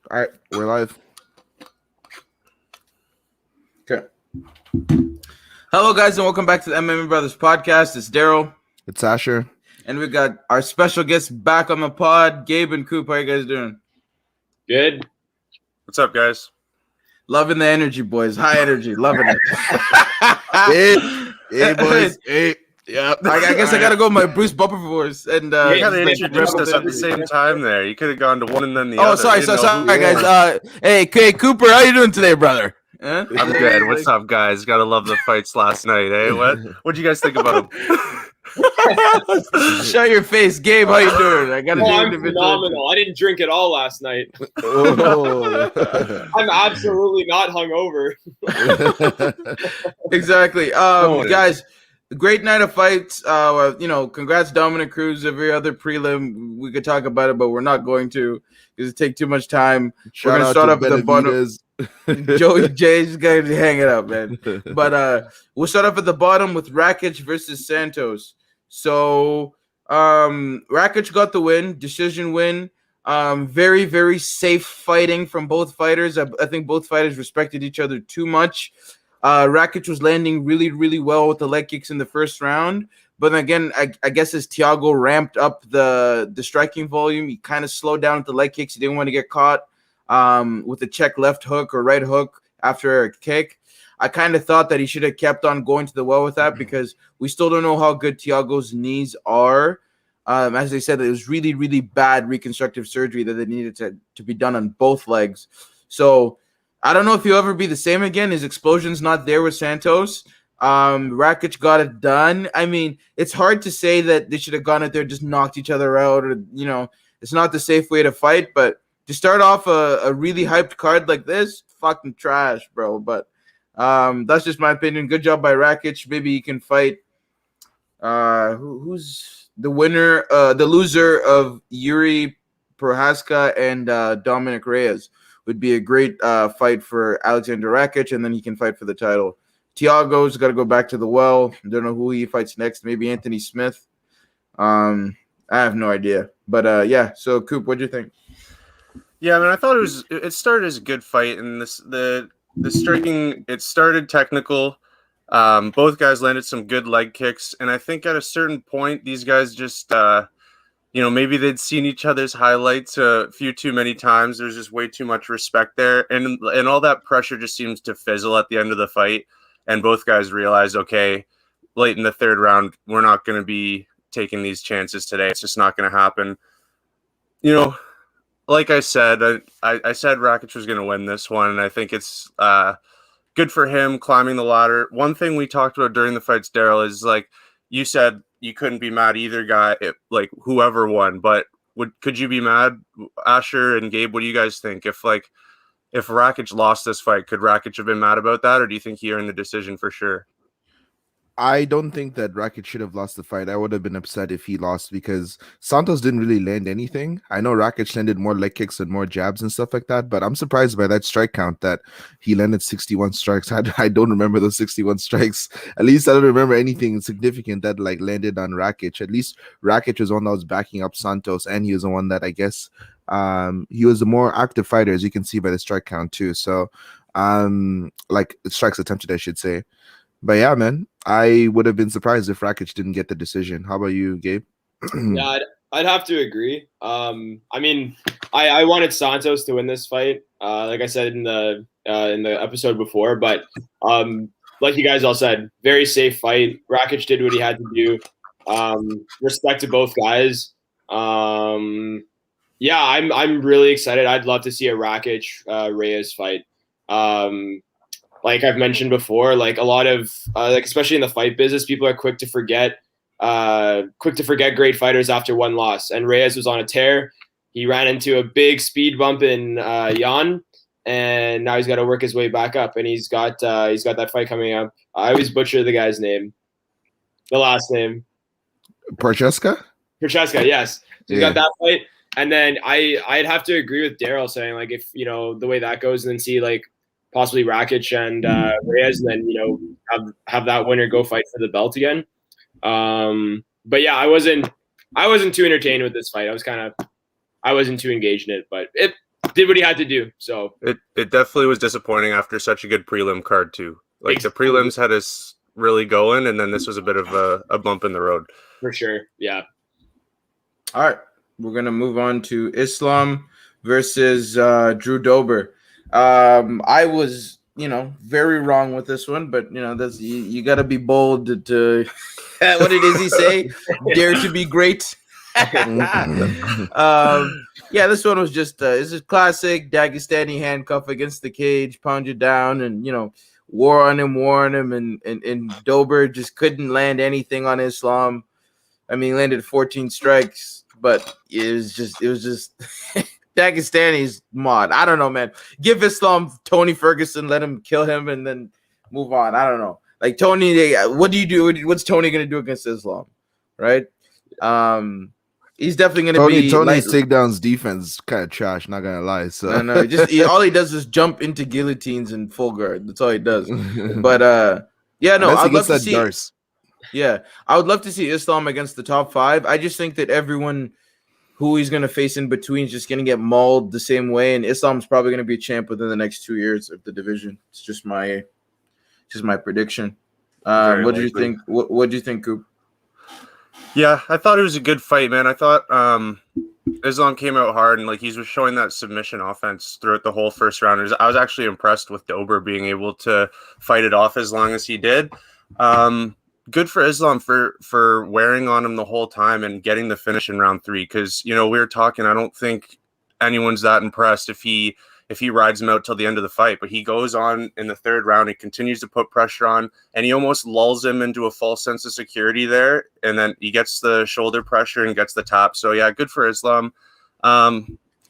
All right, we're live. Okay. Hello, guys, and welcome back to the MMA Brothers podcast. It's Daryl. It's Asher. And we got our special guests back on the pod, Gabe and Coop. How you guys doing? Good. What's up, guys? Loving the energy, boys. High energy. Loving it. Hey, boys. Hey. Yeah. I guess I got to go with my Bruce Bumper voice. And you got to introduce us at the same time there. You could have gone to one and then the other. Sorry, guys. Hey, Cooper, how you doing today, brother? I'm good. What's up, guys? Gotta love the fights last night, eh? What'd you guys think about them? Shut your face, Gabe. How you doing? I'm phenomenal. I didn't drink at all last night. I'm absolutely not hungover. Exactly. Guys, great night of fights. Congrats, Dominic Cruz. Every other prelim, we could talk about it, but we're not going to because it take too much time. We're gonna start off at the bottom. Joey J's going to hang it up, man. But we'll start off at the bottom with Wreckage versus Santos. So Wreckage got the win, decision win. Very, very safe fighting from both fighters. I think both fighters respected each other too much. Wreckage was landing really, really well with the leg kicks in the first round. But again, I guess as Thiago ramped up the striking volume, he kind of slowed down with the leg kicks. He didn't want to get caught with a check left hook or right hook after a kick. I kind of thought that he should have kept on going to the well with that because we still don't know how good Thiago's knees are. As they said, it was really, really bad reconstructive surgery that they needed to be done on both legs. So I don't know if he'll ever be the same again. His explosion's not there with Santos. Wreckage got it done. I mean, it's hard to say that they should have gone out there, just knocked each other out, or, it's not the safe way to fight, but to start off a really hyped card like this, fucking trash, bro. But that's just my opinion. Good job by Wreckage. Maybe he can fight. Who's the winner? The loser of Yuri Prohaska and Dominic Reyes would be a great fight for Alexander Wreckage, and then he can fight for the title. Thiago's got to go back to the well. Don't know who he fights next. Maybe Anthony Smith. I have no idea. But yeah. So Coop, what do you think? Yeah, I mean, I thought it started as a good fight, and the striking, it started technical. Both guys landed some good leg kicks, and I think at a certain point, these guys just, maybe they'd seen each other's highlights a few too many times. There's just way too much respect there, and all that pressure just seems to fizzle at the end of the fight, and both guys realized, okay, late in the third round, we're not going to be taking these chances today. It's just not going to happen. Like I said, I said Wreckage was going to win this one, and I think it's good for him climbing the ladder. One thing we talked about during the fights, Daryl, is like you said you couldn't be mad either guy, whoever won. But could you be mad, Asher and Gabe? What do you guys think? If Wreckage lost this fight, could Wreckage have been mad about that, or do you think he earned the decision for sure? I don't think that Wreckage should have lost the fight. I would have been upset if he lost because Santos didn't really land anything. I know Wreckage landed more leg kicks and more jabs and stuff like that, but I'm surprised by that strike count that he landed 61 strikes. I don't remember those 61 strikes. At least I don't remember anything significant that landed on Wreckage. At least Wreckage was the one that was backing up Santos, and he was the one that I guess he was the more active fighter, as you can see by the strike count too. So strikes attempted, I should say. But yeah, man, I would have been surprised if Wreckage didn't get the decision. How about you, Gabe? Yeah, I'd have to agree. I mean, I wanted Santos to win this fight, like I said in the episode before. But like you guys all said, very safe fight. Wreckage did what he had to do. Respect to both guys. Yeah, I'm really excited. I'd love to see a Wreckage Reyes fight. Like I've mentioned before, like a lot of especially in the fight business, people are quick to forget great fighters after one loss. And Reyes was on a tear. He ran into a big speed bump in Jan, and now he's got to work his way back up. And he's got that fight coming up. I always butcher the guy's name, the last name. Prochaska, yes. So he's got that fight, and then I'd have to agree with Daryl saying like if the way that goes, and then see like possibly Wreckage and Reyes, and then have that winner go fight for the belt again. But yeah, I wasn't too entertained with this fight. I wasn't too engaged in it, but did what he had to do. So it definitely was disappointing after such a good prelim card too. Like the prelims had us really going, and then this was a bit of a bump in the road. For sure, yeah. All right, we're gonna move on to Islam versus Drew Dober. I was, very wrong with this one, but that's you got to be bold to what did he say? Dare to be great. Yeah, this one was just this is classic Dagestani handcuff against the cage, pound you down, and war on him, and Dober just couldn't land anything on Islam. I mean, he landed 14 strikes, but it was just Dagestani's mod. I don't know, man. Give Islam Tony Ferguson, let him kill him, and then move on. I don't know. Like Tony, what do you do? What's Tony gonna do against Islam, right? He's definitely gonna be Tony's takedowns defense kind of trash. Not gonna lie. So no, all he does is jump into guillotines and full guard. That's all he does. But yeah, no, I'd love to see. Darce. Yeah, I would love to see Islam against the top 5. I just think that everyone who he's going to face in between is just going to get mauled the same way, and Islam's probably going to be a champ within the next 2 years of the division. It's just my prediction. What do you think? What do you think, Coop? Yeah, I thought it was a good fight, man. I thought Islam came out hard, and he was showing that submission offense throughout the whole first round. I was actually impressed with Dober being able to fight it off as long as he did. Good for Islam for wearing on him the whole time and getting the finish in round 3. Because we were talking, I don't think anyone's that impressed if he rides him out till the end of the fight. But he goes on in the 3rd round. He continues to put pressure on, and he almost lulls him into a false sense of security there. And then he gets the shoulder pressure and gets the tap. So yeah, good for Islam.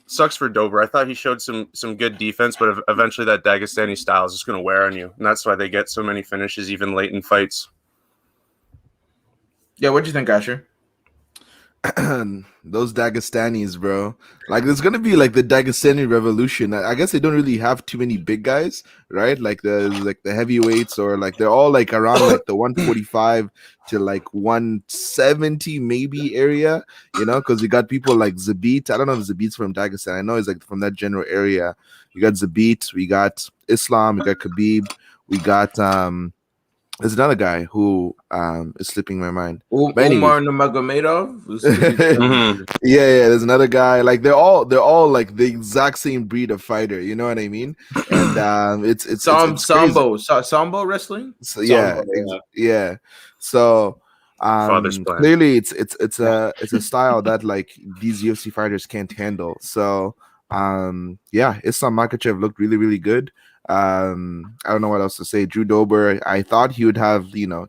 Sucks for Dober. I thought he showed some good defense, but eventually that Dagestani style is just going to wear on you, and that's why they get so many finishes even late in fights. Yeah, what'd you think, Asher? Those Dagestanis, bro. There's gonna be the Dagestani revolution. I guess they don't really have too many big guys, right? The heavyweights, or they're all around the 145 to 170 maybe area, because you got people like Zabit. I don't know if Zabit's from Dagestan. I know he's from that general area. You got Zabit, we got Islam, we got Khabib, we got there's another guy who is slipping my mind. Umar Nurmagomedov. Yeah. There's another guy. They're all the exact same breed of fighter. You know what I mean? And it's Sambo wrestling. So, yeah. So clearly it's a style that these UFC fighters can't handle. So Islam Makhachev looked really, really good. I don't know what else to say. Drew Dober, I thought he would have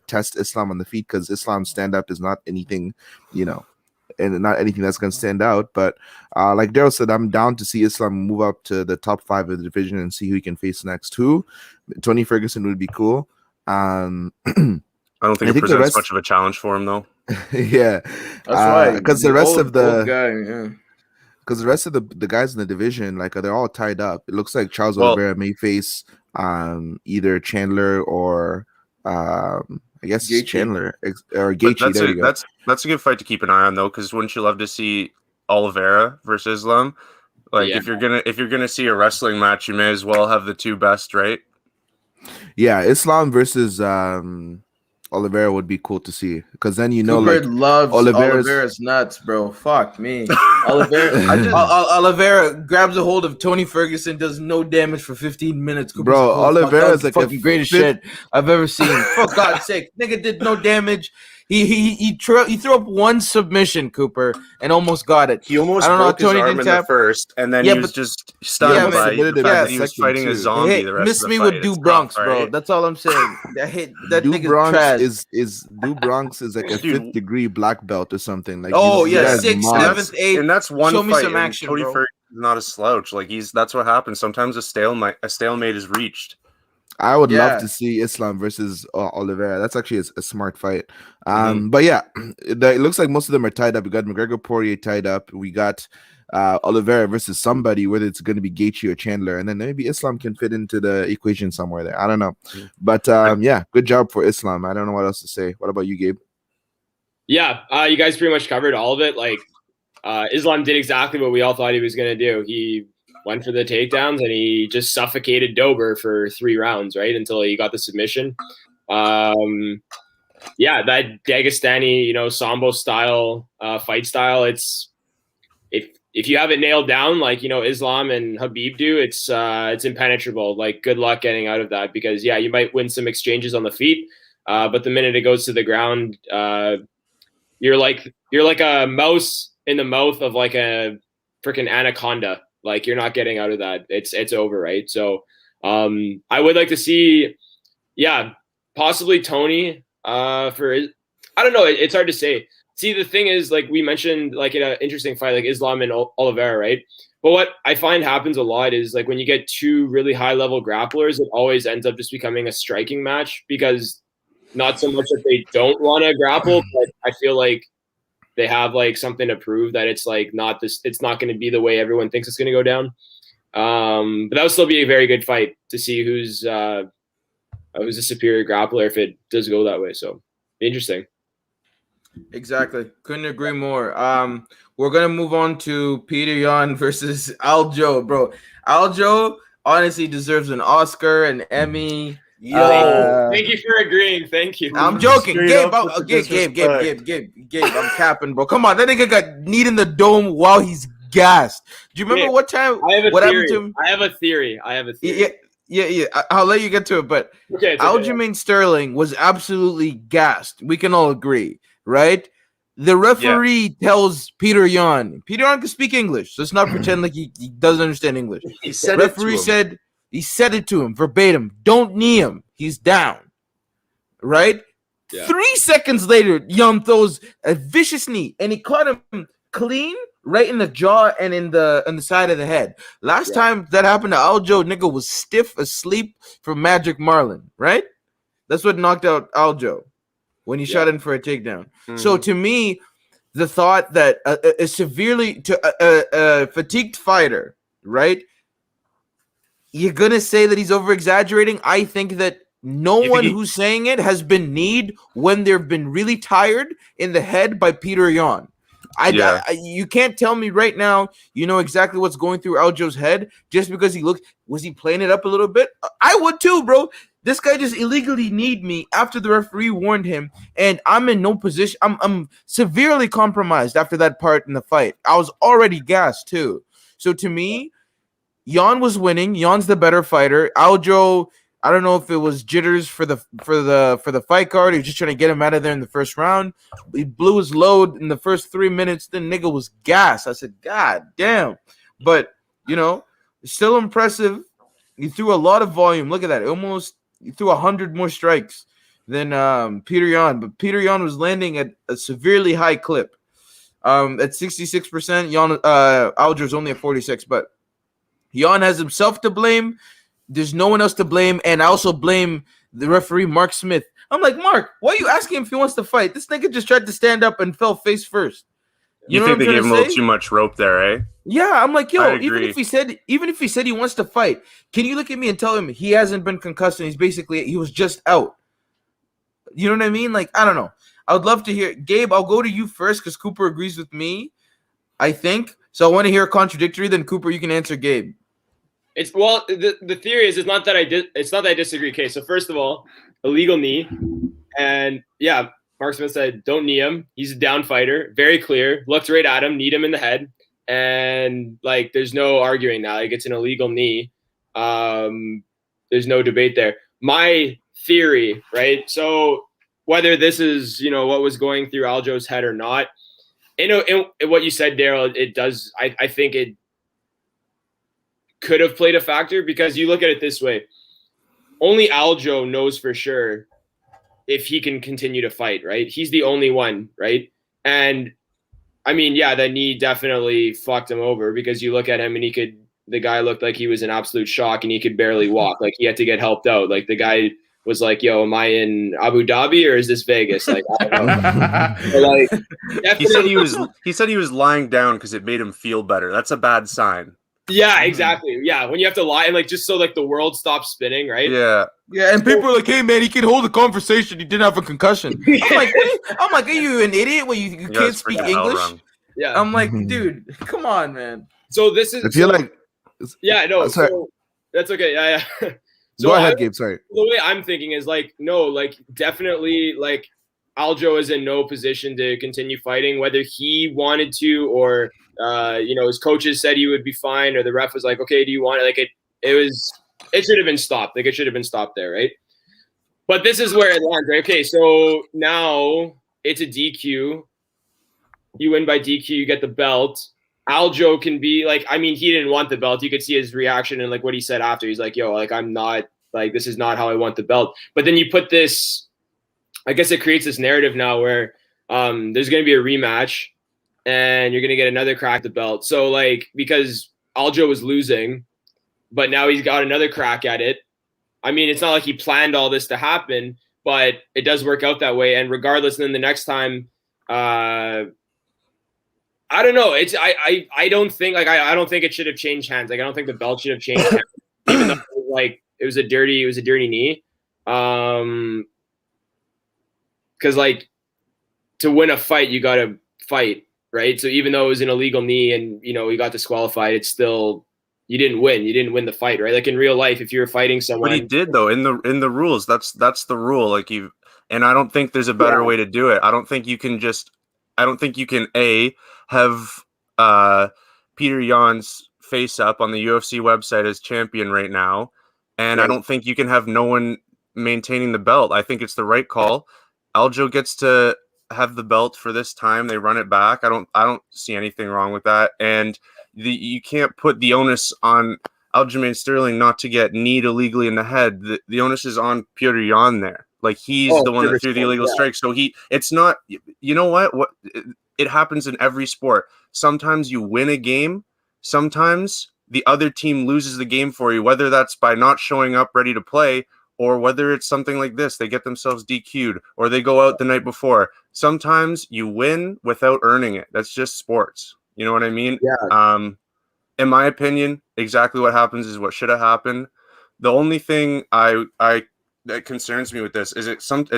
test Islam on the feet, because Islam's stand up is not anything, and not anything that's going to stand out. But like Daryl said, I'm down to see Islam move up to the top 5 of the division and see who he can face next. Tony Ferguson would be cool. I don't think it presents much of a challenge for him, though. Yeah, that's right. Because the rest of the guy, yeah. Because the rest of the guys in the division, they're all tied up. It looks like Charles Oliveira may face either Chandler or I guess Gaethje. Chandler or Gaethje. That's a good fight to keep an eye on, though, because wouldn't you love to see Oliveira versus Islam? If you're gonna see a wrestling match, you may as well have the 2 best, right? Yeah, Islam versus Oliveira would be cool to see, because then Cooper loves Oliveira's nuts, bro. Fuck me. Oliveira grabs a hold of Tony Ferguson, does no damage for 15 minutes. Cooper's bro, Oliveira's fucking greatest shit I've ever seen. For God's sake, nigga did no damage. He threw up one submission, Cooper, and almost got it. He almost broke his arm in the first, and then he was just stunned by the fact that he was fighting a zombie the rest of the fight. Miss me with Du Bronx, bro. That's all I'm saying. I hate that nigga's trash. Du Bronx is a 5th degree black belt or something. 6th, 7th, 8th. And that's one Show fight. Me some action, Tony bro. Ferguson is not a slouch. That's what happens. Sometimes a stalemate is reached. I would love to see Islam versus Oliveira. That's actually a smart fight. But yeah, it looks like most of them are tied up. We got McGregor Poirier tied up. We got Oliveira versus somebody, whether it's going to be Gaethje or Chandler, and then maybe Islam can fit into the equation somewhere there. I don't know. But good job for Islam. I don't know what else to say. What about you, Gabe? Yeah, you guys pretty much covered all of it. Islam did exactly what we all thought he was going to do. He went for the takedowns, and he just suffocated Dober for 3 rounds, right, until he got the submission. Yeah, that Dagestani, Sambo style fight style, it's if you have it nailed down like Islam and Habib do, it's impenetrable. Like, good luck getting out of that, because you might win some exchanges on the feet, but the minute it goes to the ground, you're like a mouse in the mouth of like a freaking anaconda. Like, you're not getting out of that. It's over, right? So I would like to see, possibly Tony for, I don't know, it's hard to say. See, the thing is, like we mentioned, like in an interesting fight like Islam and Oliveira, right? But what I find happens a lot is, like, when you get 2 really high level grapplers, it always ends up just becoming a striking match, because not so much that they don't want to grapple, but I feel like they have like something to prove that it's like it's not going to be the way everyone thinks it's going to go down. But that would still be a very good fight to see who's a superior grappler if it does go that way. So interesting. Exactly. Couldn't agree more. We're gonna move on to Peter Yan versus Aljo, bro. Aljo honestly deserves an Oscar, an Emmy. Thank you for agreeing. Thank you. I'm joking. Gabe, I'm capping, bro. Come on, that nigga got kneed in the dome while he's gassed. Do you remember what time? What happened to him? I have a theory. Yeah. I'll let you get to it, but okay, Aljamain Sterling was absolutely gassed. We can all agree, right? The referee tells Peter Yan can speak English, so let's not pretend like he doesn't understand English. He said he said it to him verbatim. Don't knee him. He's down. Right? Yeah. 3 seconds later, Yan throws a vicious knee, and he caught him clean right in the jaw and in the side of the head. Last time that happened to Aljo, nigga was stiff asleep from Magic Marlin, right? That's what knocked out Aljo when he shot in for a takedown. Mm-hmm. So to me, the thought that a severely fatigued fighter, right? You're gonna say that he's over exaggerating. I think that no one who's saying it has been kneed when they've been really tired in the head by Peter Yan. You can't tell me right now you know exactly what's going through Aljo's head just because was he playing it up a little bit? I would too, bro. This guy just illegally kneed me after the referee warned him, and I'm in no position. I'm severely compromised after that part in the fight. I was already gassed too. So to me, Yan was winning. Yan's the better fighter. Aljo, I don't know if it was jitters for the fight card. He was just trying to get him out of there in the first round. He blew his load in the first 3 minutes. Then nigga was gassed. I said, God damn. But still impressive. He threw a lot of volume. Look at that. He threw 100 more strikes than Peter Yan. But Peter Yan was landing at a severely high clip. At 66%. Aljo's only at 46%. But Yan has himself to blame. There's no one else to blame, and I also blame the referee, Mark Smith. I'm like, Mark, why are you asking him if he wants to fight? This nigga just tried to stand up and fell face first. You think they gave him a little too much rope there, eh? Yeah, I'm like, yo, even if he said he wants to fight, can you look at me and tell him he hasn't been concussed and he was just out? You know what I mean? Like, I don't know. I would love to hear. Gabe, I'll go to you first because Cooper agrees with me, I think. So I want to hear contradictory. Then Cooper, you can answer Gabe. The theory is it's not that I disagree. Okay, so first of all, illegal knee, and Mark Smith said don't knee him. He's a down fighter, very clear. Looked right at him, kneed him in the head, and like there's no arguing now. Like, it's an illegal knee. There's no debate there. My theory, right? So whether this is what was going through Aljo's head or not, in what you said, Daryl, it does. I think it could have played a factor, because you look at it this way. Only Aljo knows for sure if he can continue to fight, right? He's the only one, right? And I mean, that knee definitely fucked him over, because you look at him and the guy looked like he was in absolute shock and he could barely walk. Like, he had to get helped out. Like, the guy was like, yo, am I in Abu Dhabi or is this Vegas? Like, I don't know. Like, he said he was lying down because it made him feel better. That's a bad sign. Yeah, exactly. Yeah, when you have to lie and just so the world stops spinning, right? Yeah, and people are like, "Hey, man, he can hold a conversation. He didn't have a concussion." I'm like, are you an idiot when you can't speak English? Yeah, I'm like, dude, come on, man. So this is. I feel like Yeah, no, sorry. so that's okay. Yeah. So Go ahead, Gabe. Sorry. The way I'm thinking is like, no, like definitely like Aljo is in no position to continue fighting, whether he wanted to or his coaches said he would be fine, or the ref was like, okay, do you want it? Like it should have been stopped. Like it should have been stopped there, right? But this is where it lands, right? Okay, so now it's a DQ. You win by DQ, you get the belt. Aljo can be like, I mean, he didn't want the belt. You could see his reaction and like what he said after. He's like, yo, like I'm not, like this is not how I want the belt. But then you put this, I guess it creates this narrative now where there's going to be a rematch and you're going to get another crack at the belt. So like, because Aljo was losing, but now he's got another crack at it. I mean, it's not like he planned all this to happen, but it does work out that way. And regardless, then the next time, I don't know. It's I don't think like I don't think it should have changed hands. Like I don't think the belt should have changed hands, even though it was a dirty knee. Because like to win a fight, you got to fight, right? So even though it was an illegal knee and he got disqualified, it's still you didn't win. You didn't win the fight, right? Like in real life, if you were fighting someone, but he did though in the rules. That's the rule. Like and I don't think there's a better way to do it. I don't think you can have Peter Yan's face up on the UFC website as champion right now, and I don't think you can have no one maintaining the belt. I think it's the right call. Aljo gets to have the belt for this time. They run it back. I don't see anything wrong with that, and you can't put the onus on Aljamain Sterling not to get kneed illegally in the head. The onus is on Peter Yan there. Like he's the one that threw the illegal strike. So it's not. You know what? It happens in every sport. Sometimes you win a game. Sometimes the other team loses the game for you, whether that's by not showing up ready to play or whether it's something like this. They get themselves DQ'd or they go out the night before. Sometimes you win without earning it. That's just sports. You know what I mean? Yeah. In my opinion, exactly what happens is what should have happened. The only thing that concerns me with this is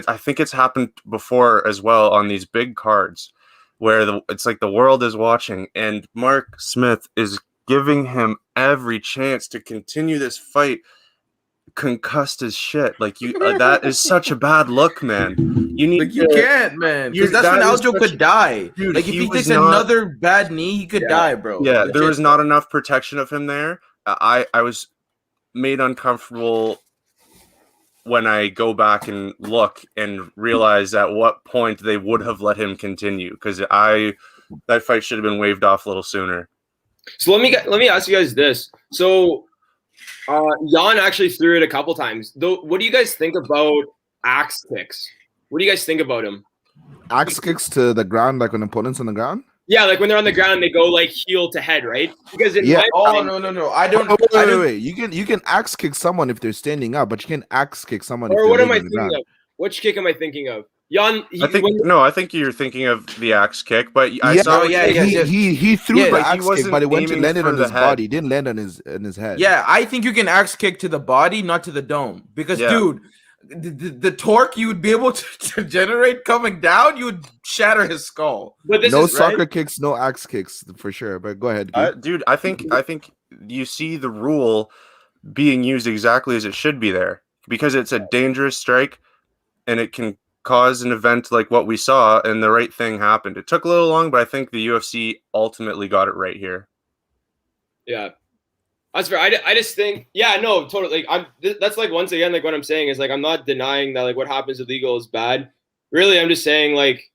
I think it's happened before as well on these big cards where it's like the world is watching and Mark Smith is giving him every chance to continue this fight concussed as shit. Like that is such a bad look, man. You can't, man. Because that's when Aljo could die. Dude, like if he takes another bad knee, he could die, bro. Yeah, legit. There was not enough protection of him there. I was made uncomfortable when I go back and look and realize at what point they would have let him continue, because that fight should have been waved off a little sooner. So let me ask you guys this. So Jan actually threw it a couple times. Though, what do you guys think about axe kicks? What do you guys think about them? Axe kicks to the ground, like when opponent's on the ground? Yeah, like when they're on the ground, they go like heel to head, right? Because no. I don't. Wait. You can axe kick someone if they're standing up, but you can axe kick someone. Or what am I thinking of? Which kick am I thinking of? Jan, I think you're thinking of the axe kick, but he threw the axe kick, but it went to landed on his body. He didn't land on his head. Yeah, I think you can axe kick to the body, not to the dome, because dude, the torque you would be able to generate coming down, you would shatter his skull. But no soccer kicks, no axe kicks for sure. But go ahead, dude. I think you see the rule being used exactly as it should be there, because it's a dangerous strike, and it can cause an event like what we saw, and the right thing happened. It took a little long, but I think the UFC ultimately got it right here. Yeah. That's fair. I just think, no, totally. Like that's like once again, like what I'm saying is like I'm not denying that like what happens illegal is bad. Really, I'm just saying like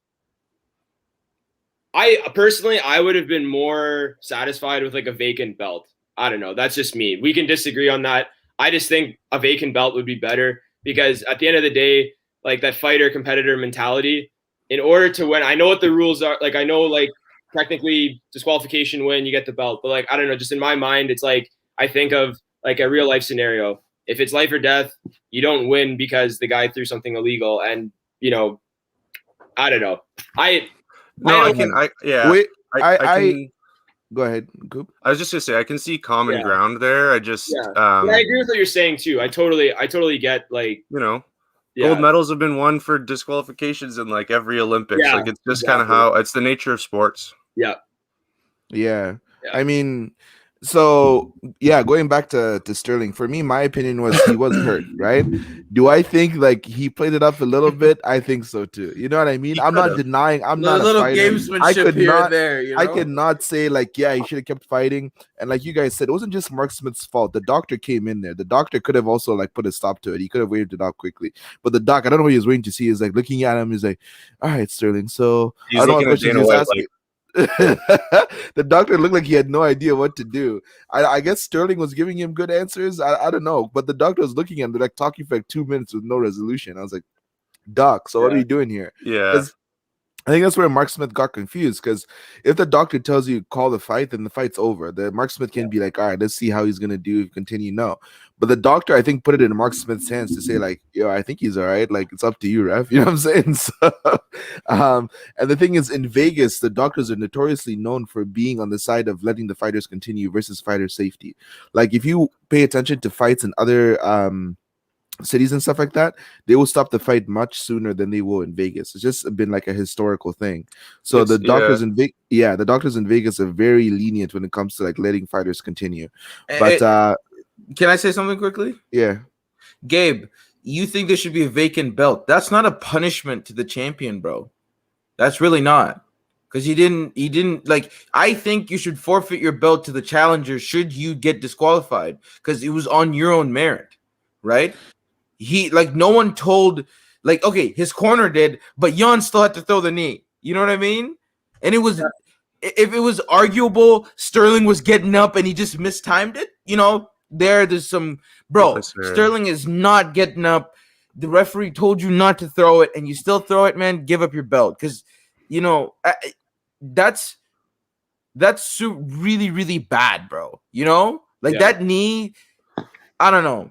I would have been more satisfied with like a vacant belt. I don't know. That's just me. We can disagree on that. I just think a vacant belt would be better, because at the end of the day, like that fighter competitor mentality, in order to win, I know what the rules are. Like I know like technically disqualification win, you get the belt, but like I don't know, just in my mind, it's like I think of like a real life scenario. If it's life or death, you don't win because the guy threw something illegal. And I don't know. Go ahead, Goop. I was just gonna say I can see common ground there. I agree with what you're saying too. I totally get like gold medals have been won for disqualifications in like every Olympics. Like it's just kind of how it's the nature of sports. Yeah. I mean, So yeah, going back to Sterling, for me, my opinion was he was hurt, right? Do I think like he played it up a little bit? I think so too. You know what I mean? I'm not denying. I'm not a little fighter. gamesmanship here and there. You know? I could not say like, yeah, he should have kept fighting. And like you guys said, it wasn't just Mark Smith's fault. The doctor came in there. The doctor could have also like put a stop to it. He could have waved it out quickly. But the doc, I don't know what he was waiting to see. Is like looking at him. He's like, all right, Sterling. So he's looking at Dana White like. The doctor looked like he had no idea what to do. I guess Sterling was giving him good answers. I don't know, but the doctor was looking at him, like talking for like 2 minutes with no resolution. I was like, Doc, so what are you doing here? Yeah. I think that's where Mark Smith got confused, because if the doctor tells you call the fight, then the fight's over. The Mark Smith can be like, all right, let's see how he's gonna do. Continue, no. But the doctor, I think, put it in Mark Smith's hands to say like, yo, I think he's all right. Like, it's up to you, ref. You know what I'm saying? So, and the thing is, in Vegas, the doctors are notoriously known for being on the side of letting the fighters continue versus fighter safety. Like, if you pay attention to fights in other cities and stuff like that, they will stop the fight much sooner than they will in Vegas. It's just been like a historical thing. So the doctors the doctors in Vegas are very lenient when it comes to like letting fighters continue. But can I say something quickly? Yeah. Gabe, you think there should be a vacant belt? That's not a punishment to the champion, bro. That's really not. Because he didn't like. I think you should forfeit your belt to the challenger should you get disqualified, because it was on your own merit, right? He like no one told, like, okay, his corner did, but Jan still had to throw the knee. You know what I mean? And it was, if it was arguable, Sterling was getting up and he just mistimed it. You know, there's some, bro. Sterling is not getting up. The referee told you not to throw it, and you still throw it, man. Give up your belt, because you know that's really, really bad, bro. You know, like that knee. I don't know.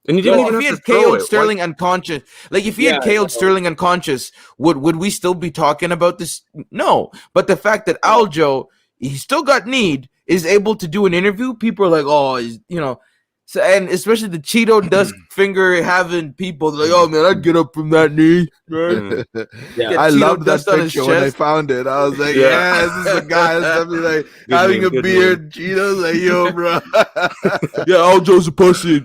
And you didn't even if he had KO'd Sterling unconscious, like if he had KO'd Sterling unconscious, would we still be talking about this? No. But the fact that Aljo, he still got kneed, is able to do an interview, people are like, oh, you know. So, and especially the Cheeto dust finger having people like, oh man, I'd get up from that knee. Right? I loved that picture when I found it. I was like, this is a guy that's definitely like having a beard. Cheeto's like, yo, bro. Aljo's a pussy.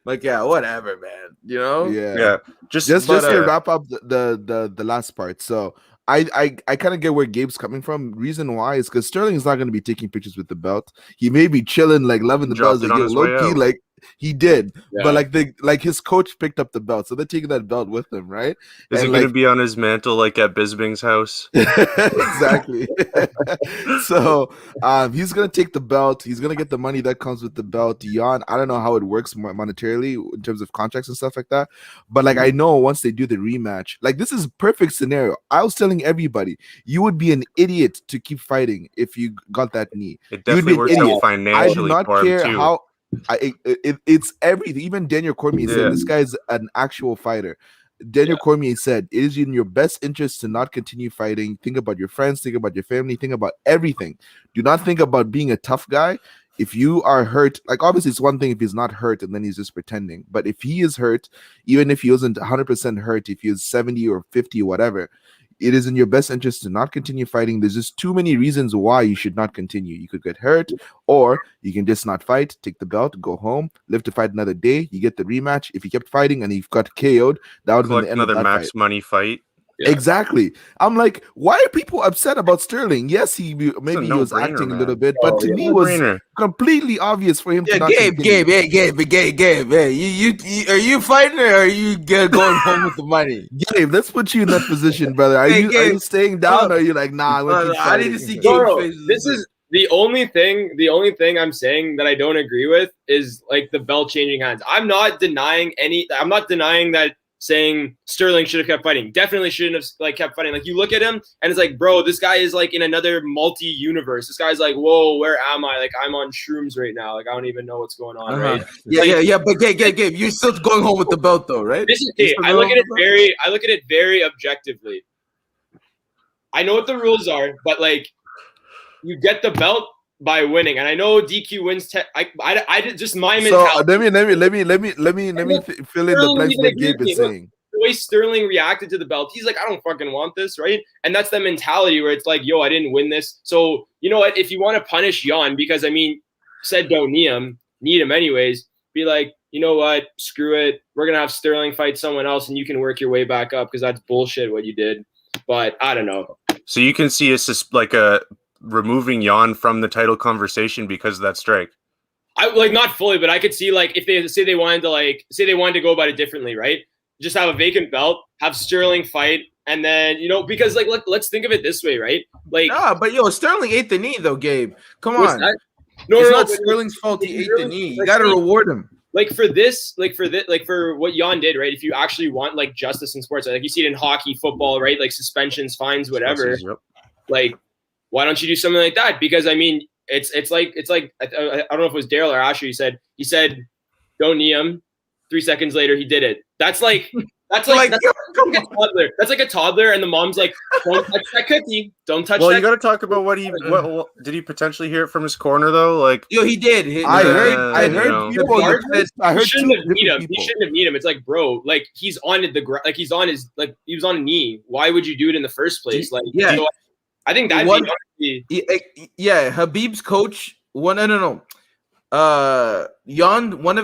Like, whatever, man. You know? Yeah. Just to wrap up the last part. So I kind of get where Gabe's coming from. Reason why is because Sterling is not going to be taking pictures with the belt. He may be chilling, like loving the belt, like low key, like he did. But like his coach picked up the belt, so they're taking that belt with him, right? Is it going to be on his mantle, like at Bisbing's house? Exactly. So he's going to take the belt. He's going to get the money that comes with the belt. Jan, I don't know how it works monetarily in terms of contracts and stuff like that. But like I know once they do the rematch, like this is a perfect scenario. I was telling everybody, you would be an idiot to keep fighting if you got that knee. It definitely works out financially. I do not care how. It's everything. Even Daniel Cormier said this guy's an actual fighter. Daniel Cormier said it is in your best interest to not continue fighting. Think about your friends, think about your family, think about everything. Do not think about being a tough guy. If you are hurt, like obviously it's one thing if he's not hurt and then he's just pretending. But if he is hurt, even if he wasn't 100% hurt, if he is 70 or 50 or whatever, it is in your best interest to not continue fighting. There's just too many reasons why you should not continue. You could get hurt, or you can just not fight, take the belt, go home, live to fight another day. You get the rematch. If you kept fighting and you got KO'd, that would be the end of that fight. Another max money fight. Yeah. Exactly. I'm like, why are people upset about Sterling? Yes, he was acting a little bit, but to me it was completely obvious for him to not continue. Gabe, hey, you are you fighting or are you going home with the money? Gabe, let's put you in that position, brother. Are you staying down or are you like, nah, I need to see Gabe. This is the only thing I'm saying that I don't agree with is like the belt changing hands. I'm not denying that saying Sterling should have kept fighting. Definitely shouldn't have like kept fighting. Like you look at him and it's like, bro, this guy is like in another multi-universe. This guy's like, whoa, where am I? Like I'm on shrooms right now. Like I don't even know what's going on, right? Yeah. But Gabe, you're still going home with the belt though, right? This is I look at it very objectively. I know what the rules are, but like you get the belt by winning, and I know DQ wins. I did just my mentality. So let me fill in the blanks what Gabe is saying. The way Sterling reacted to the belt, he's like, I don't fucking want this, right? And that's the mentality where it's like, yo, I didn't win this. So you know what? If you want to punish Jan, because I mean, said don't need him anyways, be like, you know what? Screw it. We're gonna have Sterling fight someone else, and you can work your way back up because that's bullshit what you did. But I don't know. So you can see it's just like removing Jan from the title conversation because of that strike. I like not fully, but I could see like if they wanted to go about it differently, right? Just have a vacant belt, have Sterling fight, and then because like let's think of it this way, right? Like but Sterling ate the knee though, Gabe. Come on. It's not Sterling's fault he ate the knee. You got to reward him. Like for what Jan did, right? If you actually want like justice in sports, like you see it in hockey, football, right? Like suspensions, fines, whatever. Yep. Like, why don't you do something like that? Because I mean, it's like I don't know if it was Daryl or Asher. He said, don't knee him. 3 seconds later, he did it. That's like a toddler. That's like a toddler, and the mom's like, "Don't touch that cookie. Don't touch." Well, that you got to talk about what did he potentially hear it from his corner though? Like, he did. I heard people. He shouldn't have need him. He shouldn't have need him. It's like, bro, like he's on the ground, like he was on a knee. Why would you do it in the first place? Like, I think that Habib's coach. One of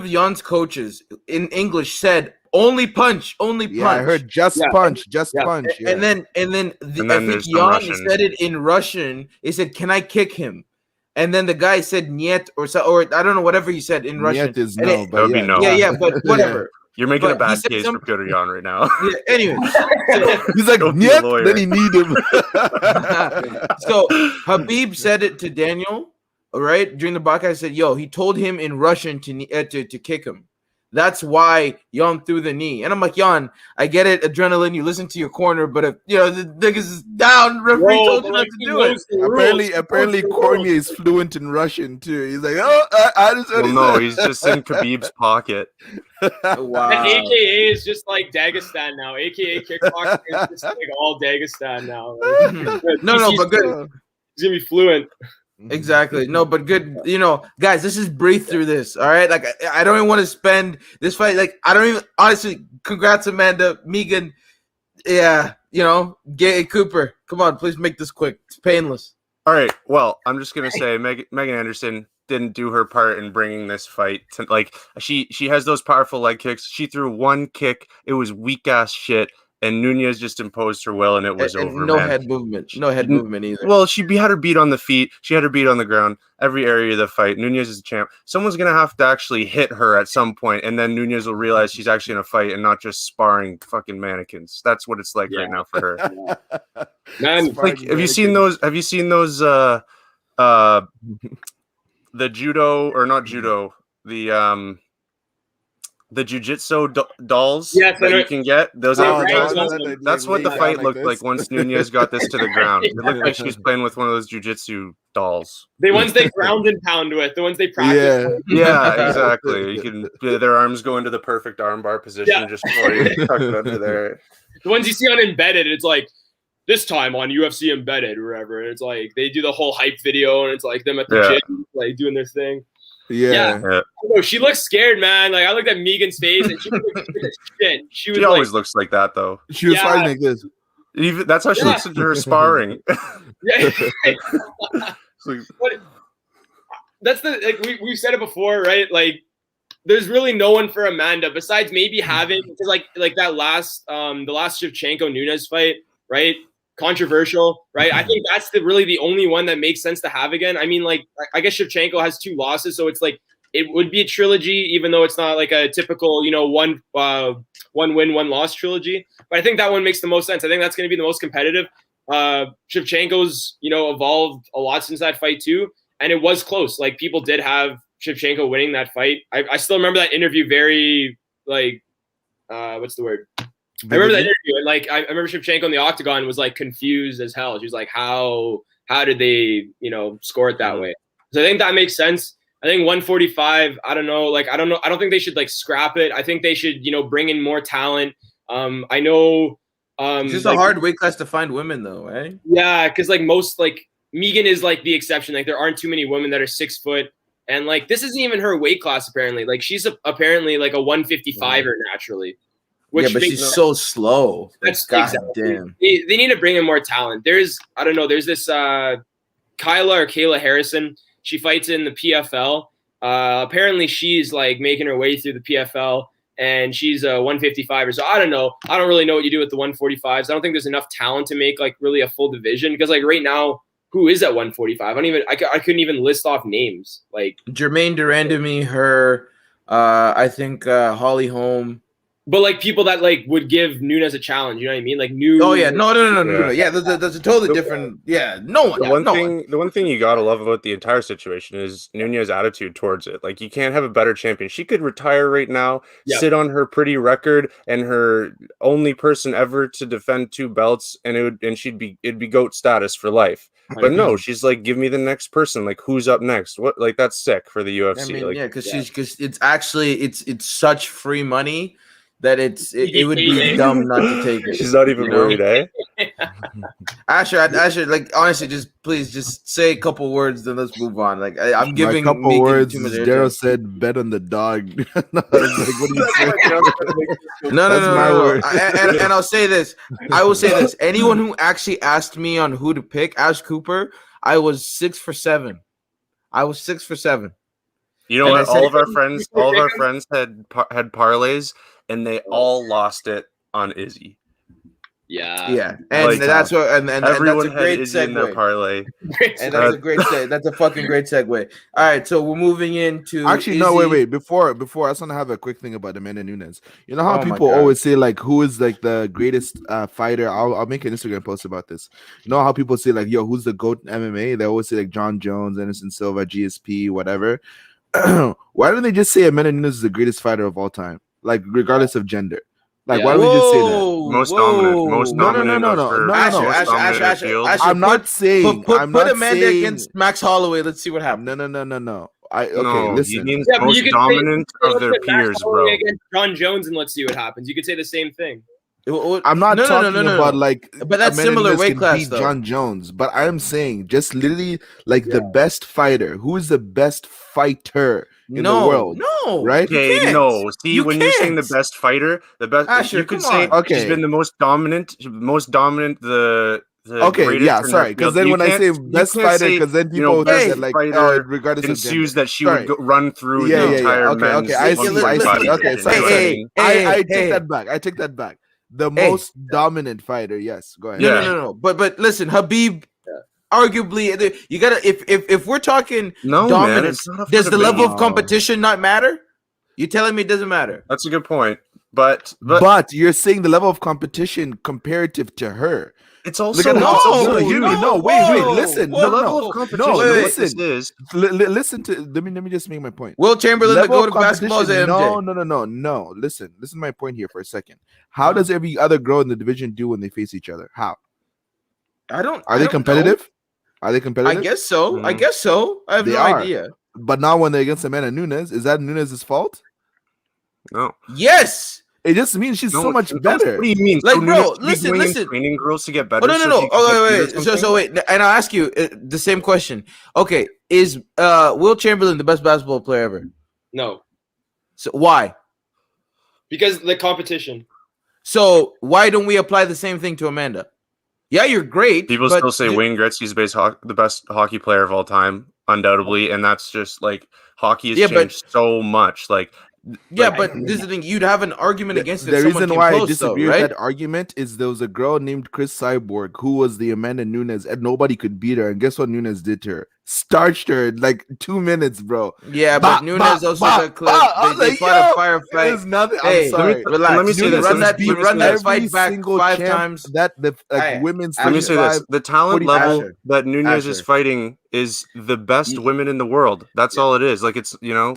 Jan's coaches in English said, "Only punch, only punch." Yeah, I heard punch. Yeah. And then I think Jan said it in Russian. He said, "Can I kick him?" And then the guy said "niet" or I don't know, whatever he said in Russian. Niet is no, but would be no. Yeah, but whatever. You're making a bad case for Peter Jan right now. Yeah, anyway, he's like, "Niet," then he need him. So Habib said it to Daniel. All right, during the podcast, said, "Yo, he told him in Russian to kick him. That's why Jan threw the knee." And I'm like, Jan, I get it, adrenaline. You listen to your corner, but if the niggas is down, referee told you not to do it. Apparently, Cormier is fluent in Russian too. He's like, "Oh, I just." Well, no, he's just in Khabib's pocket. Wow. And AKA is just like Dagestan now. AKA kickboxing is just like all Dagestan now. No, but good. He's gonna be fluent. Exactly. No, but good. Guys, let's just breathe through this. All right. Like, I don't even want to spend this fight. Like, I don't even, honestly, congrats, Amanda, Megan. Yeah. Gay Cooper. Come on, please make this quick. It's painless. All right. Well, I'm just going to say Megan Anderson didn't do her part in bringing this fight to, like, she has those powerful leg kicks. She threw one kick. It was weak ass shit. And Nunez just imposed her will, and it was over. No head movement. No head movement either. Well, she had her beat on the feet. She had her beat on the ground. Every area of the fight. Nunez is the champ. Someone's going to have to actually hit her at some point, and then Nunez will realize she's actually in a fight and not just sparring fucking mannequins. That's what it's like right now for her. Man, like, have you seen those? The judo or not judo? The jiu-jitsu dolls that you can get. Those that's what the fight looked like once Nunez got this to the ground. It looked like she was playing with one of those jiu-jitsu dolls. The ones they ground and pound with, the ones they practice with. Yeah, exactly. You can their arms go into the perfect armbar position just before you tuck it under there. The ones you see on Embedded, it's like this time on UFC Embedded or whatever. And it's like they do the whole hype video and it's like them at the gym like doing their thing. Yeah. Oh, she looks scared, man. Like I looked at Megan's face and she looked like shit. She always looks like that though. She was fighting like this. Even that's how she looks into her sparring. But that's we've said it before, right? Like there's really no one for Amanda besides maybe having like that last the last Shevchenko Nunes fight, right? Controversial, right? I think that's really the only one that makes sense to have again. I mean, like, I guess Shevchenko has 2 losses, so it's like it would be a trilogy, even though it's not like a typical, one win, 1 loss trilogy. But I think that one makes the most sense. I think that's going to be the most competitive. Shevchenko's, evolved a lot since that fight too, and it was close. Like people did have Shevchenko winning that fight. I still remember that interview very like, what's the word? I remember that interview, and like I remember Shevchenko in the octagon was like confused as hell. She was like, "How did they, score it that way?" So I think that makes sense. I think 145. I don't know. Like I don't know. I don't think they should like scrap it. I think they should, bring in more talent. I know. It's just a hard weight class to find women, though, eh? Yeah, because like most Megan is like the exception. Like there aren't too many women that are 6 foot, and like this isn't even her weight class apparently. Like she's apparently like a 155er naturally. Which she's so slow. That's exactly. Damn. They need to bring in more talent. There's this Kayla Harrison. She fights in the PFL. Apparently she's like making her way through the PFL, and she's a 155er. So I don't know. I don't really know what you do with the 145s. I don't think there's enough talent to make like really a full division, because like right now, who is at 145? I couldn't even list off names. Like Jermaine Durandamy, her, I think Holly Holm. But like people that like would give Nunes a challenge, you know what I mean? Like new. Oh yeah, no. Yeah, that's a totally different. Yeah, no one. The one thing you gotta love about the entire situation is Nunes' attitude towards it. Like, you can't have a better champion. She could retire right now, sit on her pretty record, and her only person ever to defend 2 belts, and it'd be GOAT status for life. But no, she's like, give me the next person. Like, who's up next? What? Like, that's sick for the UFC. I mean, because it's actually it's such free money that it would be dumb not to take it. She's not even worried, eh? Asher, like honestly, just say a couple words, then let's move on. Like I'm giving a couple words. Daryl said, "Bet on the dog." Like, what do you say? No. And I'll say this. I will say this. Anyone who actually asked me on who to pick, Ash Cooper, I was 6 for 7. I was 6 for 7. You know what? All of our friends had parlays, and they all lost it on Izzy. Yeah, and like, that's what, and everyone that's a great had Izzy in their parlay, and that's a great that's a fucking great segue. All right, so we're moving into actually no wait before I just want to have a quick thing about Amanda Nunes. You know how people always say like who is like the greatest fighter? I'll make an Instagram post about this. You know how people say like, yo, who's the GOAT MMA? They always say like John Jones, Anderson Silva, GSP, whatever. Why don't they just say Amanda Nunes is the greatest fighter of all time, like regardless of gender? Like, why don't we just say that? Most dominant. No. Asher, I'm not saying. Put Amanda against Max Holloway. Let's see what happens. No. Listen. He means most dominant of their peers, bro. Against John Jones, and let's see what happens. You could say the same thing. I'm not talking about like, but that's similar weight class though. John Jones, but I am saying just literally like the best fighter. Who is the best fighter in the world? No, right? Okay, no. See, when you're saying the best fighter, the best, Asher, you could say she's been the most dominant. Okay, yeah, sorry. Because then when I say best fighter, because then people said like, regardless of gender, that she would go, run through the entire men's. Okay, I see. Okay, sorry. I take that back. The most dominant fighter, yes. Go ahead. No. But listen, Khabib, arguably, you gotta if we're talking dominance, does the level of competition not matter? You're telling me it doesn't matter? That's a good point. But you're saying the level of competition comparative to her. It's also wait. Listen, the level of competition. Listen to. Let me just make my point. Will Chamberlain, the GOAT of basketball, is MJ. No. Listen to my point here for a second. How does every other girl in the division do when they face each other? How? Are they competitive? Are they competitive? I guess so. I have no idea. But now when they're against Amanda Nunes, is that Nunes' fault? No. Yes. It just means she's so much better. What do you mean? Like, bro, listen. Training girls to get better. No. Wait. So wait, and I'll ask you the same question. Okay, is Will Chamberlain the best basketball player ever? No. So why? Because the competition. So why don't we apply the same thing to Amanda? Yeah, you're great. People still say Wayne Gretzky's the best hockey player of all time, undoubtedly, and that's just like hockey has changed so much. Like. Yeah, but this is the thing. You'd have an argument against it. The reason why I disagree with that argument is there was a girl named Chris Cyborg who was the Amanda Nunes, and nobody could beat her. And guess what Nunes did to her? Starched her in like 2 minutes, bro. Yeah, but Nunes also got clip. They fought a firefight. There's nothing. I'm sorry. Relax. Let me say this. Run that fight back 5 times. That the women's. Let me say this. The talent level that Nunes is fighting is the best women in the world. That's all it is. Like, it's,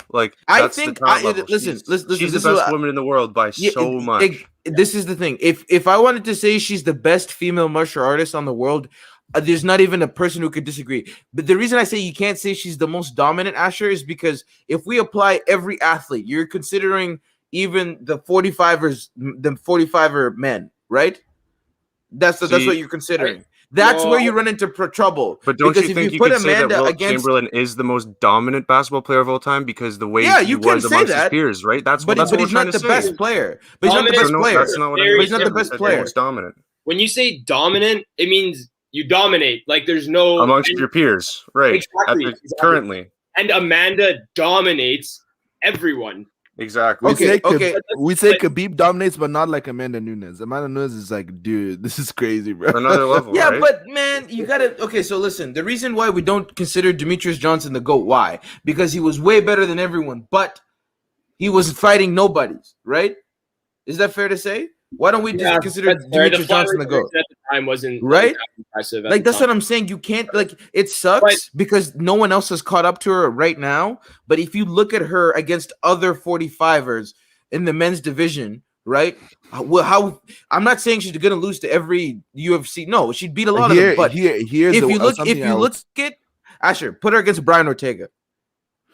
like, I think listen, she's the best woman in the world by so much. This is the thing. If I wanted to say she's the best female martial artist on the world, there's not even a person who could disagree. But the reason I say you can't say she's the most dominant, Asher, is because if we apply every athlete, you're considering even the 45er men, right? That's what you're considering. That's where you run into trouble. But don't because you if think you you put could say that Amanda Wilt against Chamberlain is the most dominant basketball player of all time because the way you he can was say amongst his that, peers, right? That's but what he's we're trying not to the say. best player. But he's not the best No, player. that's not what I But mean. he's not the best player. Most dominant. When you say dominant, it means you dominate. Like there's no amongst your peers, right? Exactly. Currently, and Amanda dominates everyone. Exactly. We say Khabib dominates, but not like Amanda Nunes. Amanda Nunes is like, dude, this is crazy, bro. Another level. Yeah, right? but man, you gotta. Okay, so listen. The reason why we don't consider Demetrius Johnson the GOAT, why? Because he was way better than everyone, but he was fighting nobodies, right? Is that fair to say? Why don't we just consider Demetrius Johnson the GOAT? At the time wasn't right. Impressive like that's what I'm saying. You can't it sucks because no one else has caught up to her right now. But if you look at her against other 45ers in the men's division, right? How I'm not saying she's gonna lose to every UFC. No, she'd beat a lot of them. But if you look at Asher, put her against Brian Ortega.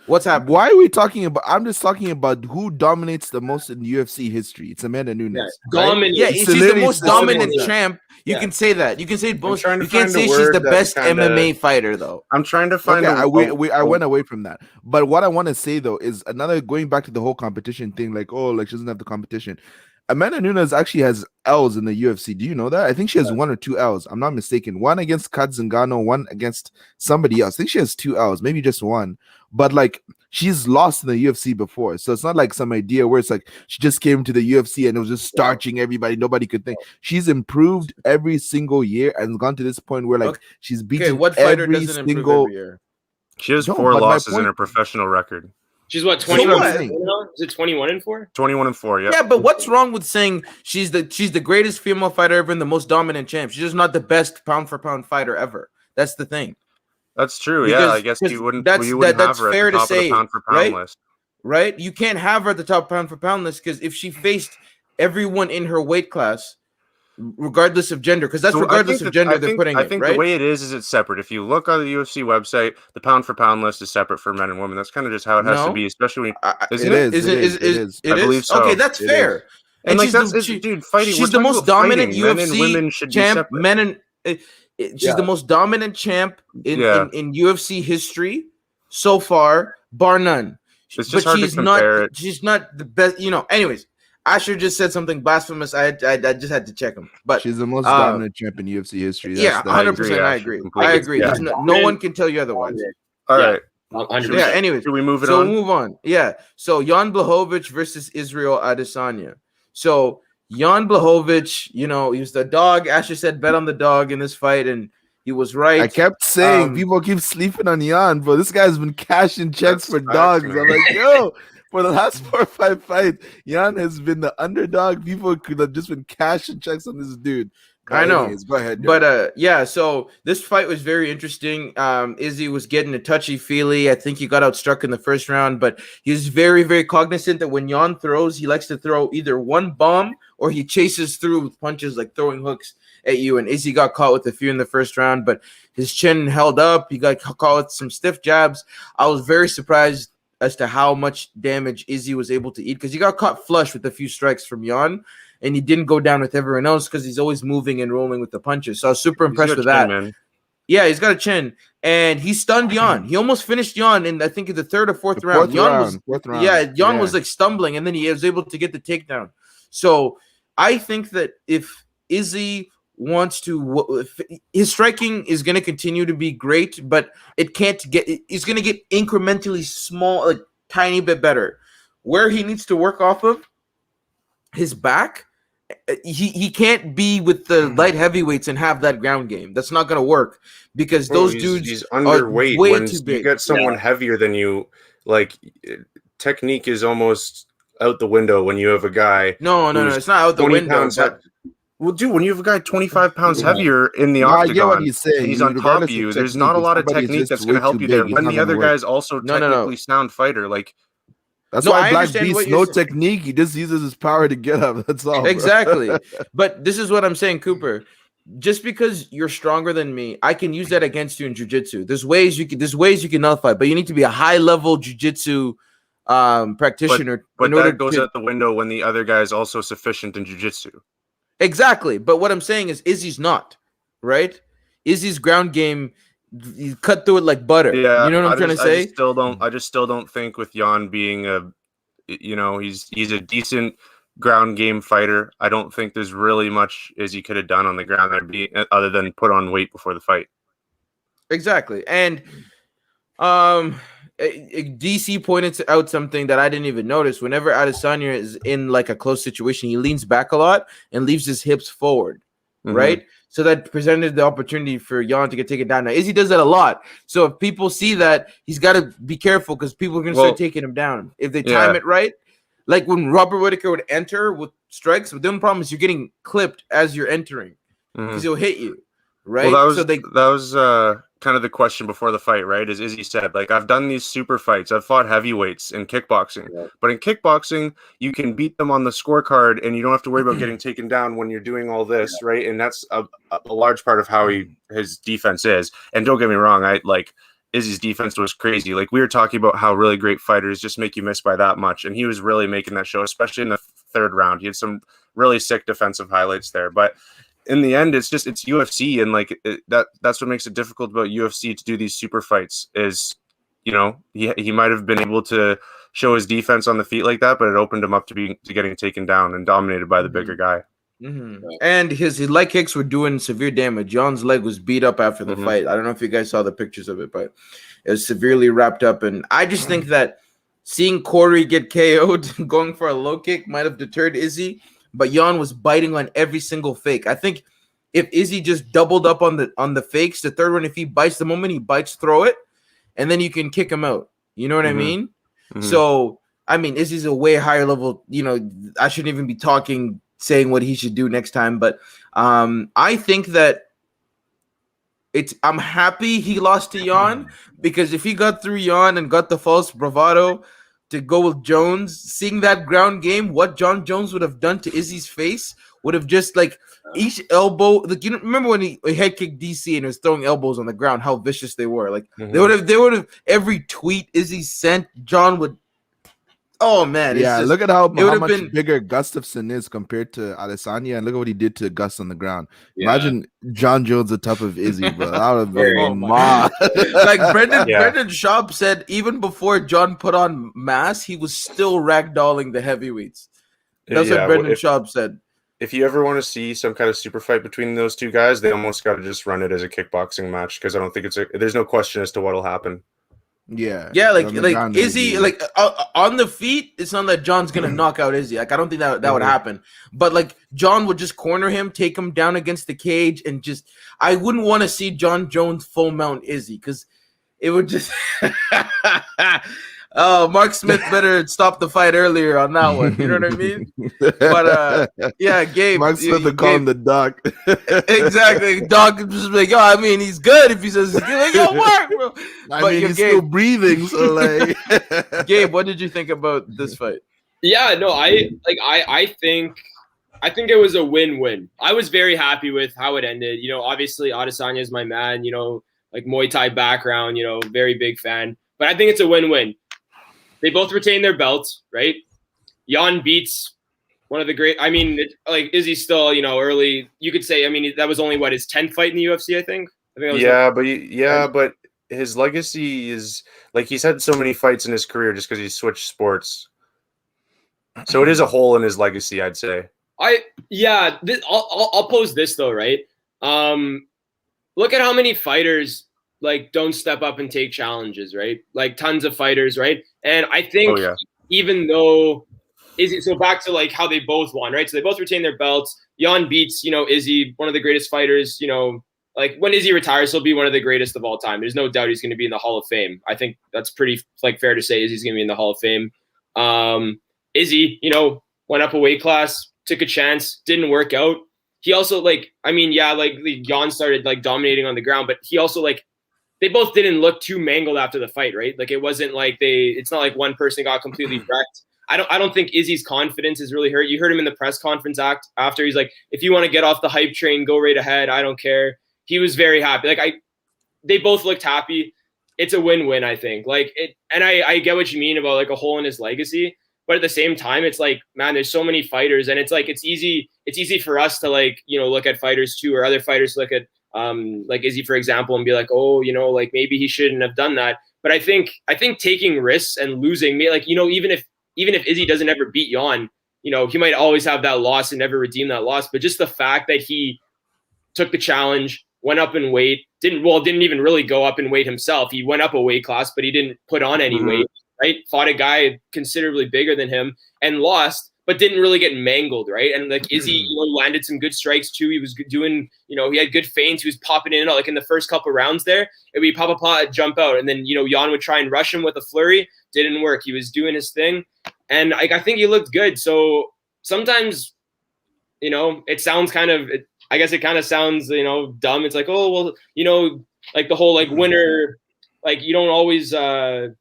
What's happening? Why are we talking about? I'm just talking about who dominates the most in UFC history. It's Amanda Nunes. Right? Yeah, she's the most dominant champ. You can say that. You can say both. You can't say she's the best MMA fighter, though. I'm trying to find. I went away from that. But what I want to say though is going back to the whole competition thing. Like, she doesn't have the competition. Amanda Nunes actually has L's in the UFC. Do you know that? I think she has 1 or 2 L's. I'm not mistaken. One against Kat Zingano, one against somebody else. I think she has 2 L's, maybe just one. But she's lost in the UFC before. So it's not like some idea where it's like she just came to the UFC and it was just starching everybody. Nobody could think. She's improved every single year and gone to this point where she's beaten what fighter doesn't improve every year? She has 4 losses in her professional record. She's what, 21? Is it 21-4? 21-4, yeah. Yeah, but what's wrong with saying she's the greatest female fighter ever and the most dominant champ? She's just not the best pound for pound fighter ever. That's the thing. That's true. Because, I guess you wouldn't have her at the top of the pound for pound list. Right? You can't have her at the top pound for pound list because if she faced everyone in her weight class, regardless of gender, because that's regardless of gender they're putting it, right? I think the way it is it's separate. If you look on the UFC website, the pound for pound list is separate for men and women. That's kind of just how it has to be, especially It is. I believe so. Okay, that's fair. And she's fighting. She's the most dominant UFC men and women should champ. Be she's the most dominant champ in UFC history so far, bar none. It's just hard to compare it. She's not the best. Anyways. Asher just said something blasphemous. I just had to check him, but she's the most dominant champ in UFC history. 100%. I agree. I agree. Yeah. No one can tell you otherwise. All right. Yeah. Anyways, do we move it on? So move on. Yeah. So Jan Blachowicz versus Israel Adesanya. So Jan Blachowicz, he was the dog. Asher said bet on the dog in this fight, and he was right. I kept saying people keep sleeping on Jan, bro. This guy's been cashing checks for dogs. I'm like, yo. For the last 4 or 5 fights, Jan has been the underdog. People could have just been cashing checks on this dude. I know. Anyways, go ahead. But so this fight was very interesting. Izzy was getting a touchy-feely. I think he got outstruck in the first round, but he was very, very cognizant that when Jan throws, he likes to throw either one bomb or he chases through with punches, like throwing hooks at you. And Izzy got caught with a few in the first round, but his chin held up. He got caught with some stiff jabs. I was very surprised as to how much damage Izzy was able to eat because he got caught flush with a few strikes from Jan, and he didn't go down with everyone else because he's always moving and rolling with the punches. So I was super impressed with that. Man. Yeah, he's got a chin, and he stunned Jan. He almost finished Jan in I think in the third or fourth round. Jan was like stumbling, and then he was able to get the takedown. So I think that if Izzy wants to, his striking is going to continue to be great, but it can't get. It's going to get incrementally small, a tiny bit better. Where he needs to work off of his back, he can't be with the light heavyweights and have that ground game. That's not going to work because those dudes he's underweight. Are way when too big. You get someone heavier than you, technique is almost out the window when you have a guy. No, it's not out the window. Well, dude, when you have a guy 25 pounds heavier in the octagon, I get what he's saying. He's on top of you. There's not a lot of technique that's going to help you there. When the other guy's also technically sound fighter, that's why Black Beast no technique. He just uses his power to get up. That's all. Exactly. But this is what I'm saying, Cooper. Just because you're stronger than me, I can use that against you in jiu-jitsu. There's ways you can nullify, but you need to be a high-level jiu-jitsu practitioner. But that goes out the window when the other guy is also sufficient in jiu-jitsu. Exactly. But what I'm saying is Izzy's not, right? Izzy's ground game, you cut through it like butter. Yeah, You know what I'm trying to say? I just still don't think with Jan being he's a decent ground game fighter. I don't think there's really much Izzy could have done on the ground there, other than put on weight before the fight. Exactly. And DC pointed out something that I didn't even notice. Whenever Adesanya is in like a close situation, he leans back a lot and leaves his hips forward, right? So that presented the opportunity for Jan to get taken down. Now, Izzy does that a lot. So if people see that, he's got to be careful because people are going to start taking him down. If they time it right, like when Robert Whittaker would enter with strikes, but the only problem is you're getting clipped as you're entering because he'll hit you, right? Well, that was kind of the question before the fight, right? As Izzy said, like, I've done these super fights. I've fought heavyweights in kickboxing. Yeah. But in kickboxing, you can beat them on the scorecard and you don't have to worry about getting taken down when you're doing all this, right? And that's a large part of how his defense is. And don't get me wrong, Izzy's defense was crazy. Like, we were talking about how really great fighters just make you miss by that much. And he was really making that show, especially in the third round. He had some really sick defensive highlights there. But in the end, it's UFC, and like that's what makes it difficult about UFC to do these super fights. Is he might have been able to show his defense on the feet like that, but it opened him up to getting taken down and dominated by the bigger guy. And his leg kicks were doing severe damage. Jan's leg was beat up after the fight. I don't know if you guys saw the pictures of it, but it was severely wrapped up. And I just think that seeing Corey get KO'd going for a low kick might have deterred Izzy. But Jan was biting on every single fake. I think if Izzy just doubled up on the fakes, the third one, if he bites, the moment he bites, throw it, and then you can kick him out. You know what I mean? So, I mean, Izzy's a way higher level. I shouldn't even be saying what he should do next time. But I think that I'm happy he lost to Jan, because if he got through Jan and got the false bravado to go with Jones, seeing that ground game, what John Jones would have done to Izzy's face would have just like each elbow. Like, remember when he head kicked DC and was throwing elbows on the ground, how vicious they were. Like they would have every tweet Izzy sent, John would. Oh man, look at how much bigger Gustafsson is compared to Adesanya, and look at what he did to Gus on the ground. Imagine John Jones the top of Izzy, bro. That would have been mad. Like Brendan Schaub said, even before John put on mass, he was still ragdolling the heavyweights. That's what Brendan Schaub said. If you ever want to see some kind of super fight between those two guys, they almost got to just run it as a kickboxing match, because I don't think there's no question as to what'll happen. Yeah, like Izzy, like on the feet, it's not that John's gonna knock out Izzy. Like, I don't think that would happen. But like John would just corner him, take him down against the cage, and just I wouldn't want to see John Jones full mount Izzy, because it would just. Oh, Mark Smith better stop the fight earlier on that one. You know what I mean? But yeah, Gabe. Mark Smith would call him the dog. Exactly. Dog just like, I mean, he's good if he says he's like, yo, Mark, bro. I mean, he's still breathing. So like, Gabe, what did you think about this fight? Yeah, no, I think it was a win-win. I was very happy with how it ended. Obviously Adesanya is my man. Like Muay Thai background. Very big fan. But I think it's a win-win. They both retain their belts, right? Jan beats one of the great. I mean, Izzy's still, early. You could say, I mean, that was only his 10th fight in the UFC, I think. But his legacy is like he's had so many fights in his career just because he switched sports. So it is a hole in his legacy, I'd say. I'll pose this though, right? Look at how many fighters don't step up and take challenges, right? Like tons of fighters, right? And I think even though so back to how they both won, right? So they both retain their belts. Jan beats, Izzy, one of the greatest fighters, when Izzy retires, he'll be one of the greatest of all time. There's no doubt he's going to be in the Hall of Fame. I think that's pretty fair to say Izzy's going to be in the Hall of Fame. Izzy, went up a weight class, took a chance, didn't work out. He also Jan started dominating on the ground, but he also they both didn't look too mangled after the fight, right? Like it wasn't it's not like one person got completely wrecked. I don't think Izzy's confidence is really hurt. You heard him in the press conference after. He's like, if you want to get off the hype train, go right ahead. I don't care. He was very happy. They both looked happy. It's a win-win, I think. I get what you mean about a hole in his legacy, but at the same time, it's man, there's so many fighters, and it's easy for us to look at fighters too, or other fighters look at like Izzy, for example, and be like, oh, you know, like maybe he shouldn't have done that. But I think taking risks and losing, like, you know, even if Izzy doesn't ever beat Jan, you know, he might always have that loss and never redeem that loss. But just the fact that he took the challenge, went up in weight, didn't even really go up in weight himself. He went up a weight class, but he didn't put on any weight, right? Fought a guy considerably bigger than him and lost, but didn't really get mangled, right? And like Izzy, you know, landed some good strikes too. He was doing, you know, he had good feints. He was popping in and out. Like in the first couple rounds there, it would be pop, jump out. And then, you know, Jan would try and rush him with a flurry. Didn't work. He was doing his thing. And I think he looked good. So sometimes, you know, it sounds I guess it kind of sounds, you know, dumb. It's like, oh, well, you know, like the whole like winner, like you don't always have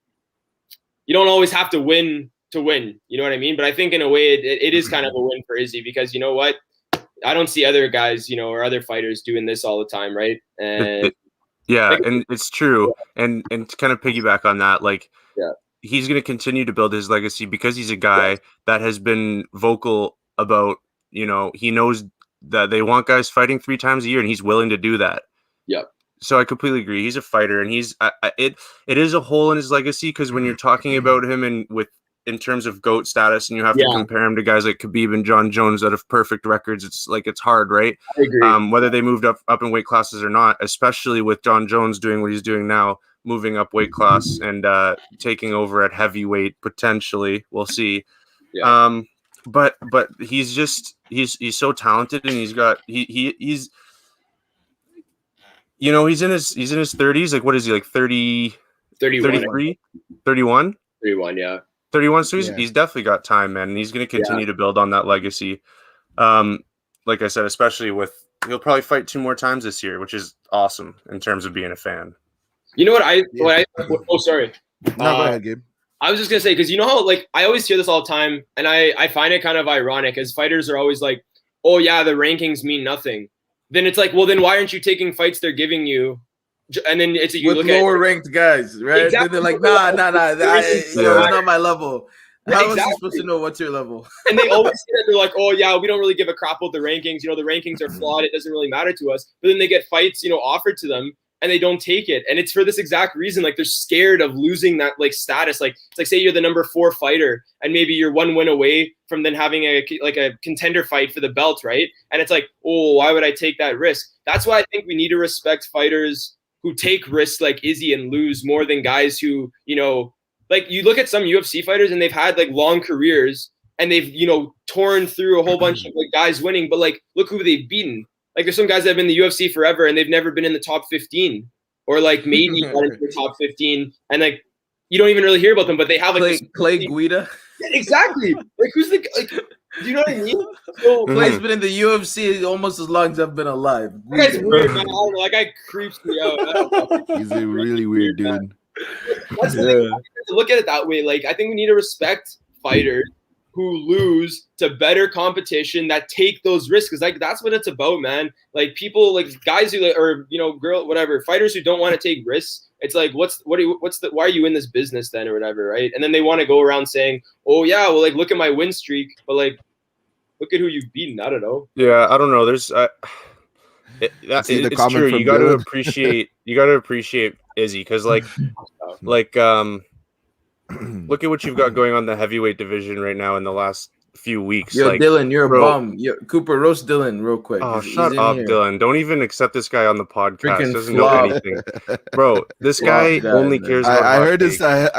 to win to win. You know what I mean? But I think in a way it is kind of a win for Izzy because you know what? I don't see other guys, you know, or other fighters doing this all the time, right? And and it's true. And to kind of piggyback on that, like he's going to continue to build his legacy because he's a guy that has been vocal about, you know, he knows that they want guys fighting 3 times a year and he's willing to do that. Yep. So I completely agree. He's a fighter and it is a hole in his legacy because when you're talking about him in terms of GOAT status and you have to compare him to guys like Khabib and John Jones that have perfect records, it's hard, right? I agree. Whether they moved up in weight classes or not, especially with John Jones doing what he's doing now, moving up weight class and taking over at heavyweight potentially. We'll see. Yeah. But he's so talented and he's you know, he's in his 30s. Like what is he, like 30 33 31 yeah. 31, so he's definitely got time, man, and he's going to continue to build on that legacy. Like I said, especially he'll probably fight 2 more times this year, which is awesome in terms of being a fan. You know what oh sorry. No, go ahead, Gabe. I was just gonna say, because you know how like I always hear this all the time, and I find it kind of ironic as fighters are always like, oh yeah, the rankings mean nothing. Then it's like, well, then why aren't you taking fights they're giving you? And then it's you with look lower at ranked guys, right? Exactly. Then they're like, nah, it's not my level. How was he supposed to know what's your level? And they always say that they're like, oh yeah, we don't really give a crap about the rankings. You know, the rankings are flawed. It doesn't really matter to us. But then they get fights, you know, offered to them, and they don't take it. And it's for this exact reason. Like they're scared of losing that like status. Like it's like say you're the number 4 fighter and maybe you're 1 win away from then having a contender fight for the belt, right? And it's like, oh, why would I take that risk? That's why I think we need to respect fighters who take risks like Izzy and lose more than guys who, you know, like you look at some UFC fighters and they've had like long careers and they've, you know, torn through a whole bunch of like guys winning, but like look who they've beaten. Like there's some guys that have been in the UFC forever and they've never been in the top 15 or like maybe got into the top 15 and like you don't even really hear about them, but they have like Clay Guida. Yeah, exactly. Like who's the like? Do you know what I mean? So Clay's been in the UFC almost as long as I've been alive. That guy's weird, man. I don't know. That guy creeps me out. He's a really weird dude. That's the thing. To look at it that way, like I think we need to respect fighters who lose to better competition that take those risks, because like that's what it's about, man. Like people, like guys who, or you know, fighters who don't want to take risks. It's like, why are you in this business then, or whatever, right? And then they want to go around saying, oh yeah, well, like look at my win streak, but like look at who you've beaten. I don't know. Yeah, I don't know. There's it's true. You got to appreciate Izzy because like look at what you've got going on in the heavyweight division right now in the last few weeks. Yo, like, Dylan, you're a bum. Cooper, roast Dylan real quick. Oh, shut up, Dylan. Don't even accept this guy on the podcast. Freaking Doesn't flop. know anything. Bro, this guy only cares about I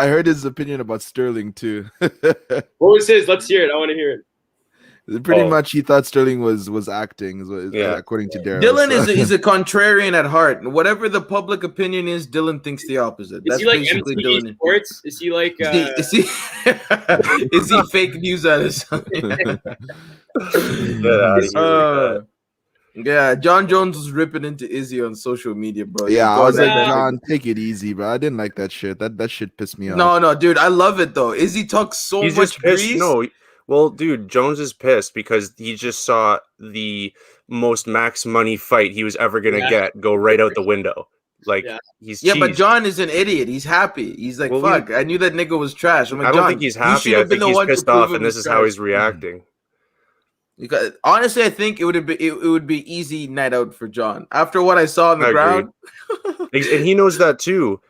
heard his opinion about Sterling too. What was his? Let's hear it. I want to hear it. Pretty much, he thought Sterling was acting, according to Darryl. Dylan is a contrarian at heart. Whatever the public opinion is, Dylan thinks the opposite. Is he like MTV Sports? Is he like? Is he fake news at his? Yeah, John Jones was ripping into Izzy on social media, bro. Yeah, I was like, John, take it easy, bro. I didn't like that shit. That shit pissed me off. No, dude, I love it though. Izzy talks so much grease. No. Well, dude, Jones is pissed because he just saw the most max money fight he was ever gonna get go right out the window. Like he's but John is an idiot. He's happy. He's like, fuck. I knew that nigga was trash. I'm like, I don't think he's happy. I think he's pissed off, and this is how he's reacting. Because honestly, I think it would be easy night out for John after what I saw on the ground. And he knows that too.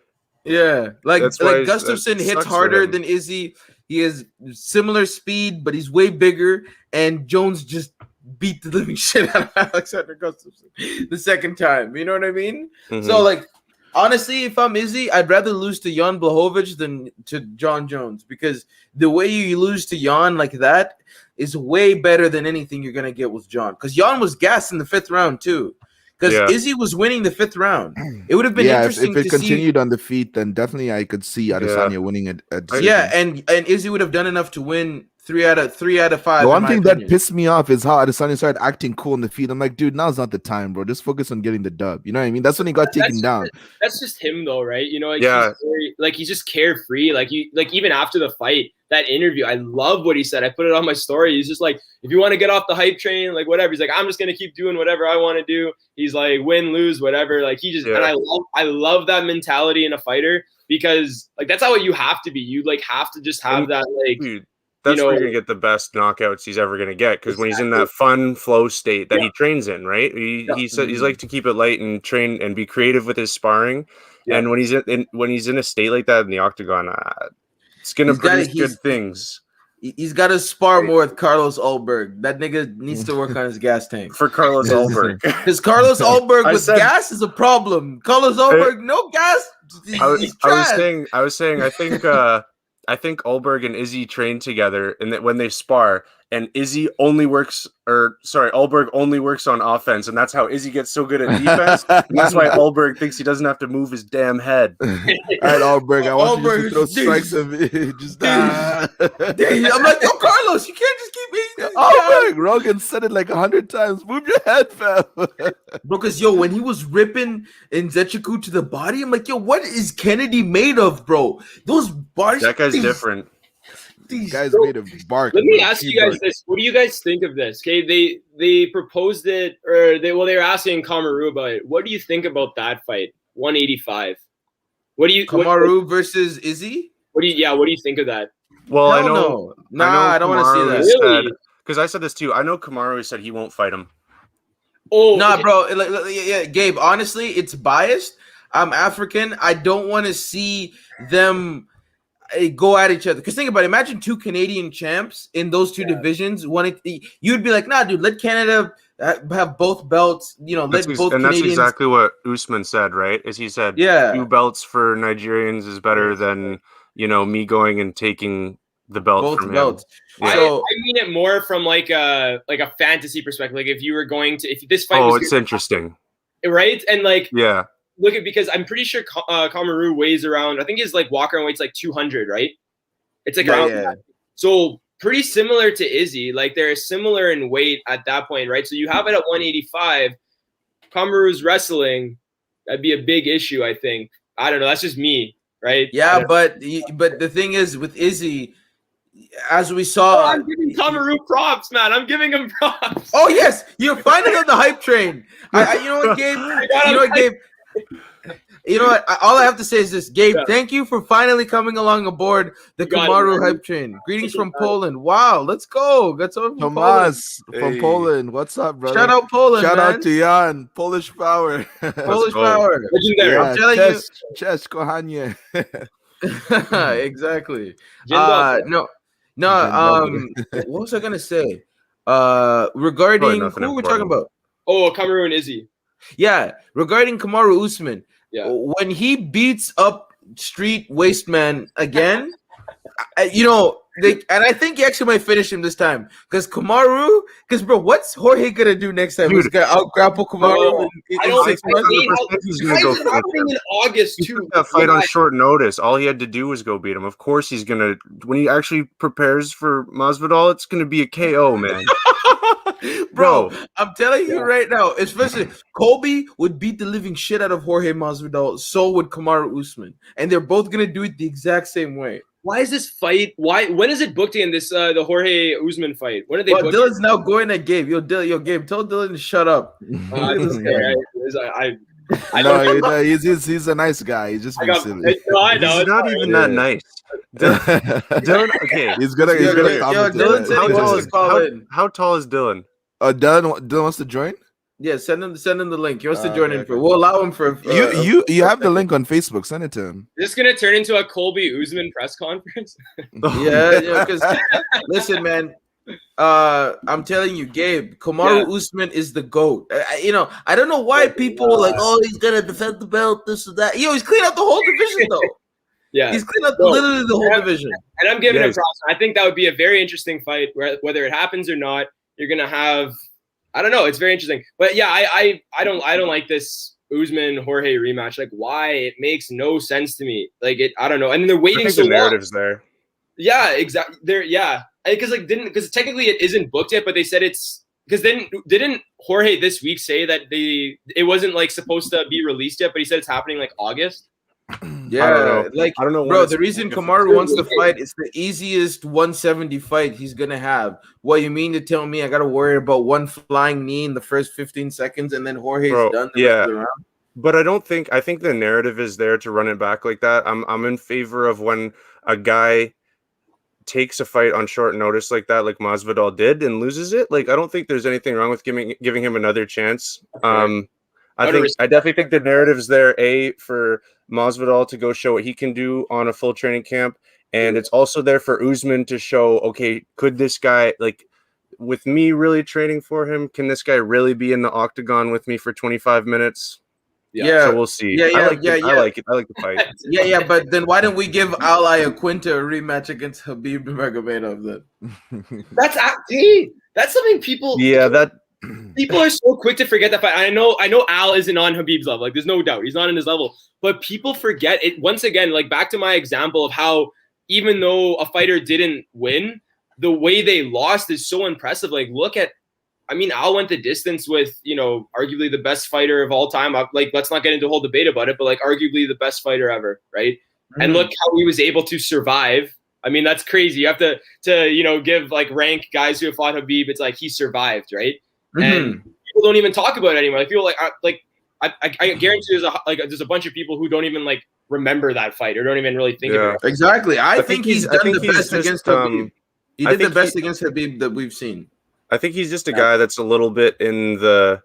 Yeah, like Gustafsson hits sucks harder than Izzy. He has similar speed, but he's way bigger. And Jones just beat the living shit out of Alexander Gustafsson the second time. You know what I mean? Mm-hmm. So, like, honestly, if I'm Izzy, I'd rather lose to Jan Blachowicz than to John Jones, because the way you lose to Jan like that is way better than anything you're gonna get with John. Because Jan was gassed in the 5th round too. Because Izzy was winning the 5th round. It would have been interesting if it continued on the feet, then definitely I could see Adesanya winning it. And Izzy would have done enough to win 3 out of 5. The one thing that pissed me off is how Adesanya started acting cool in the feet. I'm like, dude, now's not the time, bro. Just focus on getting the dub. You know what I mean? That's when he got taken down. That's just him, though, right? You know, like he's just carefree. Like even after the fight, that interview, I love what he said. I put it on my story. He's just like, if you want to get off the hype train, like whatever. He's like, I'm just gonna keep doing whatever I want to do. He's like, win, lose, whatever. Like he just, and I love that mentality in a fighter, because like that's how you have to be. You like have to just have that like. Dude, that's where you're gonna get the best knockouts he's ever gonna get, because when he's in that fun flow state that he trains in, right? He said he's like to keep it light and train and be creative with his sparring. Yeah. And when he's in a state like that in the octagon, it's gonna produce good things. He's got to spar more with Carlos Ulberg. That nigga needs to work on his gas tank. For Carlos Ulberg. Because Carlos Ulberg with gas is a problem. Carlos Ulberg, no gas. I was saying, I think Ulberg and Izzy train together, and that when they spar, and Ulberg only works on offense, and that's how Izzy gets so good at defense. And that's why Ulberg thinks he doesn't have to move his damn head. All right, Ulberg, I want you to throw strikes at me. Just I'm like, yo, Carlos, you can't just keep eating. Ulberg, Rogan said it like 100 times. Move your head, fam. Bro, because when he was ripping Nzechukwu to the body, I'm like, yo, what is Kennedy made of, bro? Those bodies. That guy's different. These guys made of bark. Let me ask you guys this: what do you guys think of this? Okay, they proposed it, or they were asking Kamaru about it. What do you think about that fight? 185. What do you Kamaru versus Izzy? What do you think of that? Well, I know. I don't want to see that. Really? Because I said this too. I know Kamaru said he won't fight him. Oh, bro. Yeah, Gabe. Honestly, it's biased. I'm African. I don't want to see them go at each other. Because think about it. Imagine 2 Canadian champs in those 2 divisions. You'd be like, nah, dude, let Canada have both belts. You know, let both Canadians. That's exactly what Usman said, right? Is he said, 2 belts for Nigerians is better than, me going and taking the belt both from belts. him. Yeah. I mean it more from like a fantasy perspective. Like if you were going to, if this fight was it's interesting. Right? And like, yeah. Look at, because I'm pretty sure Kamaru weighs around, I think his like walk around weight's like 200, right? It's like around that. So pretty similar to Izzy. Like they're similar in weight at that point, right? So you have it at 185. Kamaru's wrestling, that'd be a big issue, I think. I don't know. That's just me, right? Yeah, but the thing is with Izzy, as we saw, I'm giving Kamaru props, man. I'm giving him props. Oh yes, you're finally on the hype train. You know what, Gabe? You know what? All I have to say is this, Gabe. Yeah. Thank you for finally coming along aboard the Kamaru hype train. Greetings from Poland. Wow, let's go. That's over from Tomas from Poland. What's up, brother? Shout out Poland. Shout out to Jan. Polish power. Polish power. Legendary. I'm telling you. Cześć, kochanie. Exactly. No. What was I gonna say? Regarding who are we talking about? Oh, Kamaru and Izzy. Yeah, regarding Kamaru Usman, when he beats up Street Wasteman again, and I think he actually might finish him this time. Because bro, what's Jorge gonna do next time? He's gonna out grapple Kamaru in 6 months. He's gonna go happening in August too. That fight on short notice. All he had to do was go beat him. Of course, he's gonna. When he actually prepares for Masvidal, it's gonna be a KO, man. Bro, I'm telling you right now, especially Colby would beat the living shit out of Jorge Masvidal. So would Kamaru Usman, and they're both gonna do it the exact same way. Why is this fight? When is it booked in this the Jorge Usman fight? When are they? Booked Dylan's now going at Gabe. Gabe, tell Dylan to shut up. Bro, No, he's a nice guy. He's just being silly. No, I know. He's not even that nice. Dylan, okay. He's gonna comment. Dylan said he wants to call in. How tall is Dylan? Dylan wants to join. Yeah, send him the link. He wants to join in for. We'll allow him for. You have the link on Facebook. Send it to him. Is this gonna turn into a Colby Usman press conference? Yeah. Because listen, man. I'm telling you, Gabe, Kamaru Usman is the GOAT. I don't know why people are like, oh, he's gonna defend the belt, this or that. He's cleaned out the whole division, though. Yeah, he's cleaned out literally the whole division. And I'm giving him props. I think that would be a very interesting fight, whether it happens or not. You're gonna have, I don't know. It's very interesting, but yeah, I don't like this Usman Jorge rematch. Like, why? It makes no sense to me. Like, I don't know. And they're waiting so long. The narrative's there. Yeah, exactly. Because technically it isn't booked yet, but they said it's because then didn't Jorge this week say that it wasn't like supposed to be released yet, but he said it's happening like August. Yeah, I don't know, bro. The reason Kamaru wants to fight, it's the easiest 170 fight he's gonna have. What you mean to tell me I gotta worry about one flying knee in the first 15 seconds and then Jorge's done the rest of the round? But I think the narrative is there to run it back like that. I'm in favor of when a guy takes a fight on short notice like that, like Masvidal did, and loses it. Like, I don't think there's anything wrong with giving him another chance. I definitely think the narrative is there, for Masvidal to go show what he can do on a full training camp, and it's also there for Usman to show, okay, could this guy, like, with me really training for him, can this guy really be in the octagon with me for 25 minutes? Yeah, so we'll see. I like it. I like the fight. But then why don't we give Al Iaquinta a rematch against Khabib Nurmagomedov then? That's something people. Yeah, people are so quick to forget that fight. I know Al isn't on Khabib's level. Like, there's no doubt he's not in his level. But people forget it once again. Like, back to my example of how even though a fighter didn't win, the way they lost is so impressive. Like, look at. I mean, Al went the distance with, arguably the best fighter of all time. Like, let's not get into a whole debate about it, but like arguably the best fighter ever, right? Mm-hmm. And look how he was able to survive. I mean, that's crazy. You have to give like rank guys who have fought Khabib. It's like he survived, right? Mm-hmm. And people don't even talk about it anymore. Like, people I guarantee there's a bunch of people who don't even like remember that fight or don't even really think about it. Exactly. I think he's done the best against Khabib. He did the best against Khabib that we've seen. I think he's just a guy that's a little bit in the,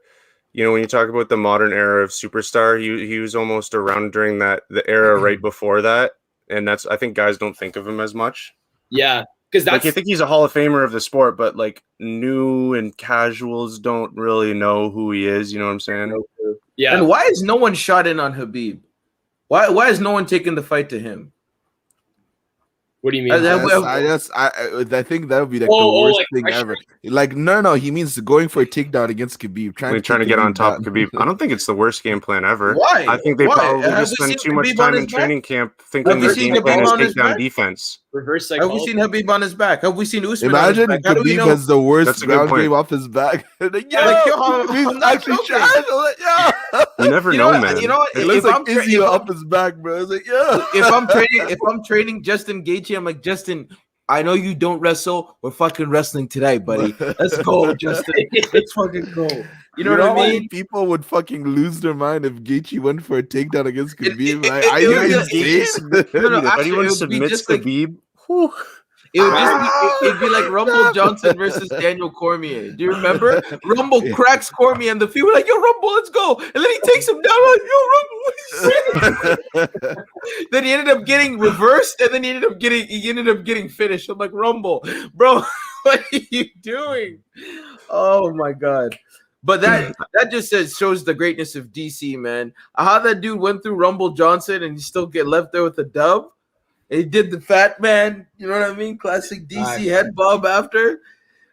when you talk about the modern era of superstar, he was almost around during the era right before that, and I think guys don't think of him as much. Yeah, because that's like, I think he's a Hall of Famer of the sport, but like new and casuals don't really know who he is. You know what I'm saying? Yeah. And why is no one shot in on Khabib? Why is no one taking the fight to him? What do you mean? I think that would be like the worst thing ever. Like, no, he means going for a takedown against Khabib, trying to get on top of Khabib. I don't think it's the worst game plan ever. Why? I think they probably just spend too much time in training camp thinking the game plan is takedown defense. Reverse psychology. Have we seen Khabib on his back? Have we seen Usman? Imagine Khabib has the worst ground game off his back. He's actually trash. You never know, man. You know what? It looks like Izzy up his back, bro. It's like, if I'm training Justin Gaethje, I'm like, Justin, I know you don't wrestle. We're fucking wrestling today, buddy. Let's go, Justin. Let's fucking go. You know what I mean? People would fucking lose their mind if Gaethje went for a takedown against Khabib. Are you insane? If anyone submits Khabib, it'd be like Rumble Johnson versus Daniel Cormier. Do you remember? Rumble cracks Cormier and the few were like, yo, Rumble, let's go. And then he takes him down like, yo, Rumble, what are you saying? Then he ended up getting reversed and then he ended up getting finished. I'm like, Rumble, bro, what are you doing? Oh my God. But that just shows the greatness of DC, man. How that dude went through Rumble Johnson and he still get left there with a dub. He did the fat man, you know what I mean? Classic DC head bob after.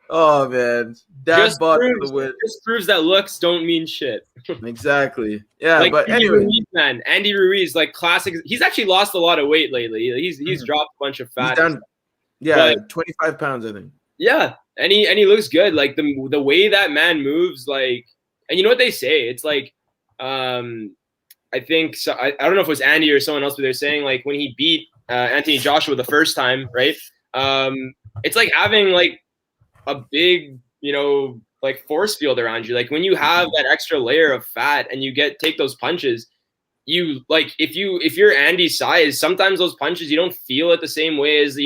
Oh man, that bought the win. Just proves that looks don't mean shit. Exactly. Yeah, like, but anyway, Andy Ruiz, like classic. He's actually lost a lot of weight lately. He's dropped a bunch of fat. He's down, 25 pounds, I think. Yeah, and he looks good. Like the way that man moves, like, and you know what they say? It's like, I think so. I don't know if it was Andy or someone else, but they're saying like when he beat Anthony Joshua the first time, right? It's like having like a big, like force field around you. Like when you have that extra layer of fat and you take those punches, you like if you're Andy's size, sometimes those punches you don't feel it the same way as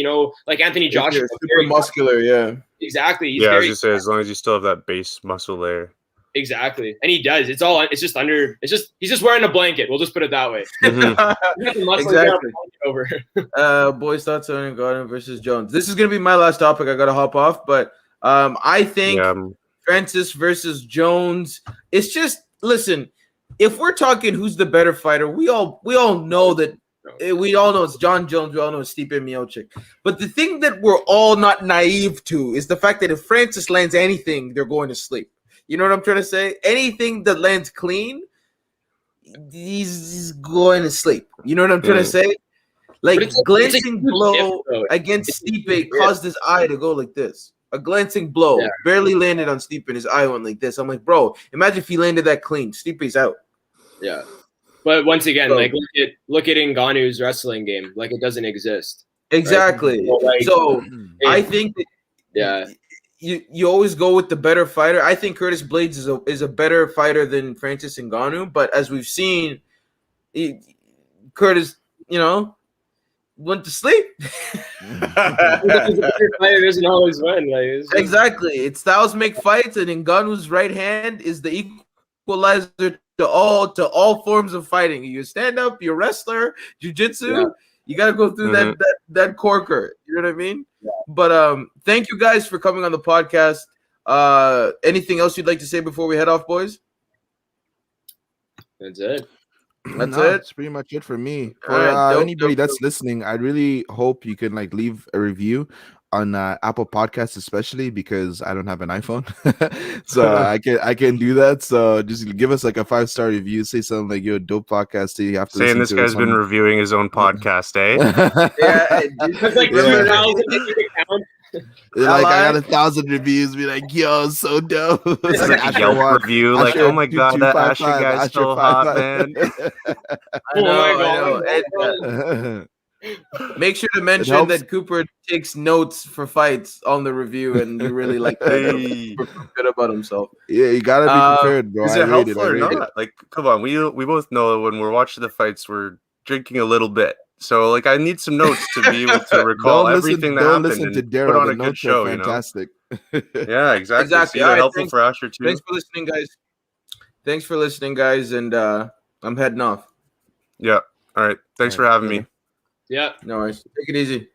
like Anthony Joshua. Super muscular, yeah. Exactly. Yeah, I was just say as long as you still have that base muscle layer. Exactly, and he does. It's just under. He's just wearing a blanket. We'll just put it that way. Exactly. Over. Boys' thoughts on Ngannou versus Jones. This is gonna be my last topic. I gotta hop off, but I think Francis versus Jones. It's just listen. If we're talking who's the better fighter, we all know that. We all know it's John Jones. We all know it's Stipe Miocic. But the thing that we're all not naive to is the fact that if Francis lands anything, they're going to sleep. You know what I'm trying to say? Anything that lands clean, he's going to sleep. You know what I'm trying to say? Like glancing blow against Stipe caused his eye to go like this. A glancing blow barely landed on Stipe and his eye went like this. I'm like, bro, imagine if he landed that clean. Stipe's out. Yeah. But once again, like look at Ngannou's wrestling game. Like it doesn't exist. Exactly. Right? So I think that you always go with the better fighter. I think Curtis Blades is a better fighter than Francis Ngannou, but as we've seen, Curtis, went to sleep. The fighter doesn't always win. Exactly. It's styles make fights, and Ngannou's right hand is the equalizer to all forms of fighting. You stand up, you're a wrestler, jiu-jitsu. You got to go through that corker. You know what I mean? Yeah. But thank you guys for coming on the podcast. Anything else you'd like to say before we head off, boys? That's it. That's pretty much it for me. For anybody that's listening, I really hope you can leave a review on Apple Podcasts, especially because I don't have an iPhone, so I can do that. So just give us a 5-star review. Say something like "You're a dope podcast." So you have to saying this guy's been reviewing his own podcast, eh? Yeah, it's like 2,000 account. I got 1,000 reviews. Be like, yo, so dope. It's like a Yelp review. Like, oh my god, that Asher guy's so hot, man. I know. Make sure to mention that Cooper takes notes for fights on the review, and you really like that. Good about himself. Yeah, you gotta be prepared, bro. Is it helpful or not? Like, come on, we both know when we're watching the fights, we're drinking a little bit. So, I need some notes to be able to recall everything that happened and Daryl, put on a good show. Fantastic. Yeah, exactly. Right, helpful for Asher too. Thanks for listening, guys. And I'm heading off. Yeah. All right. Thanks for having me. Yeah. No worries. Take it easy.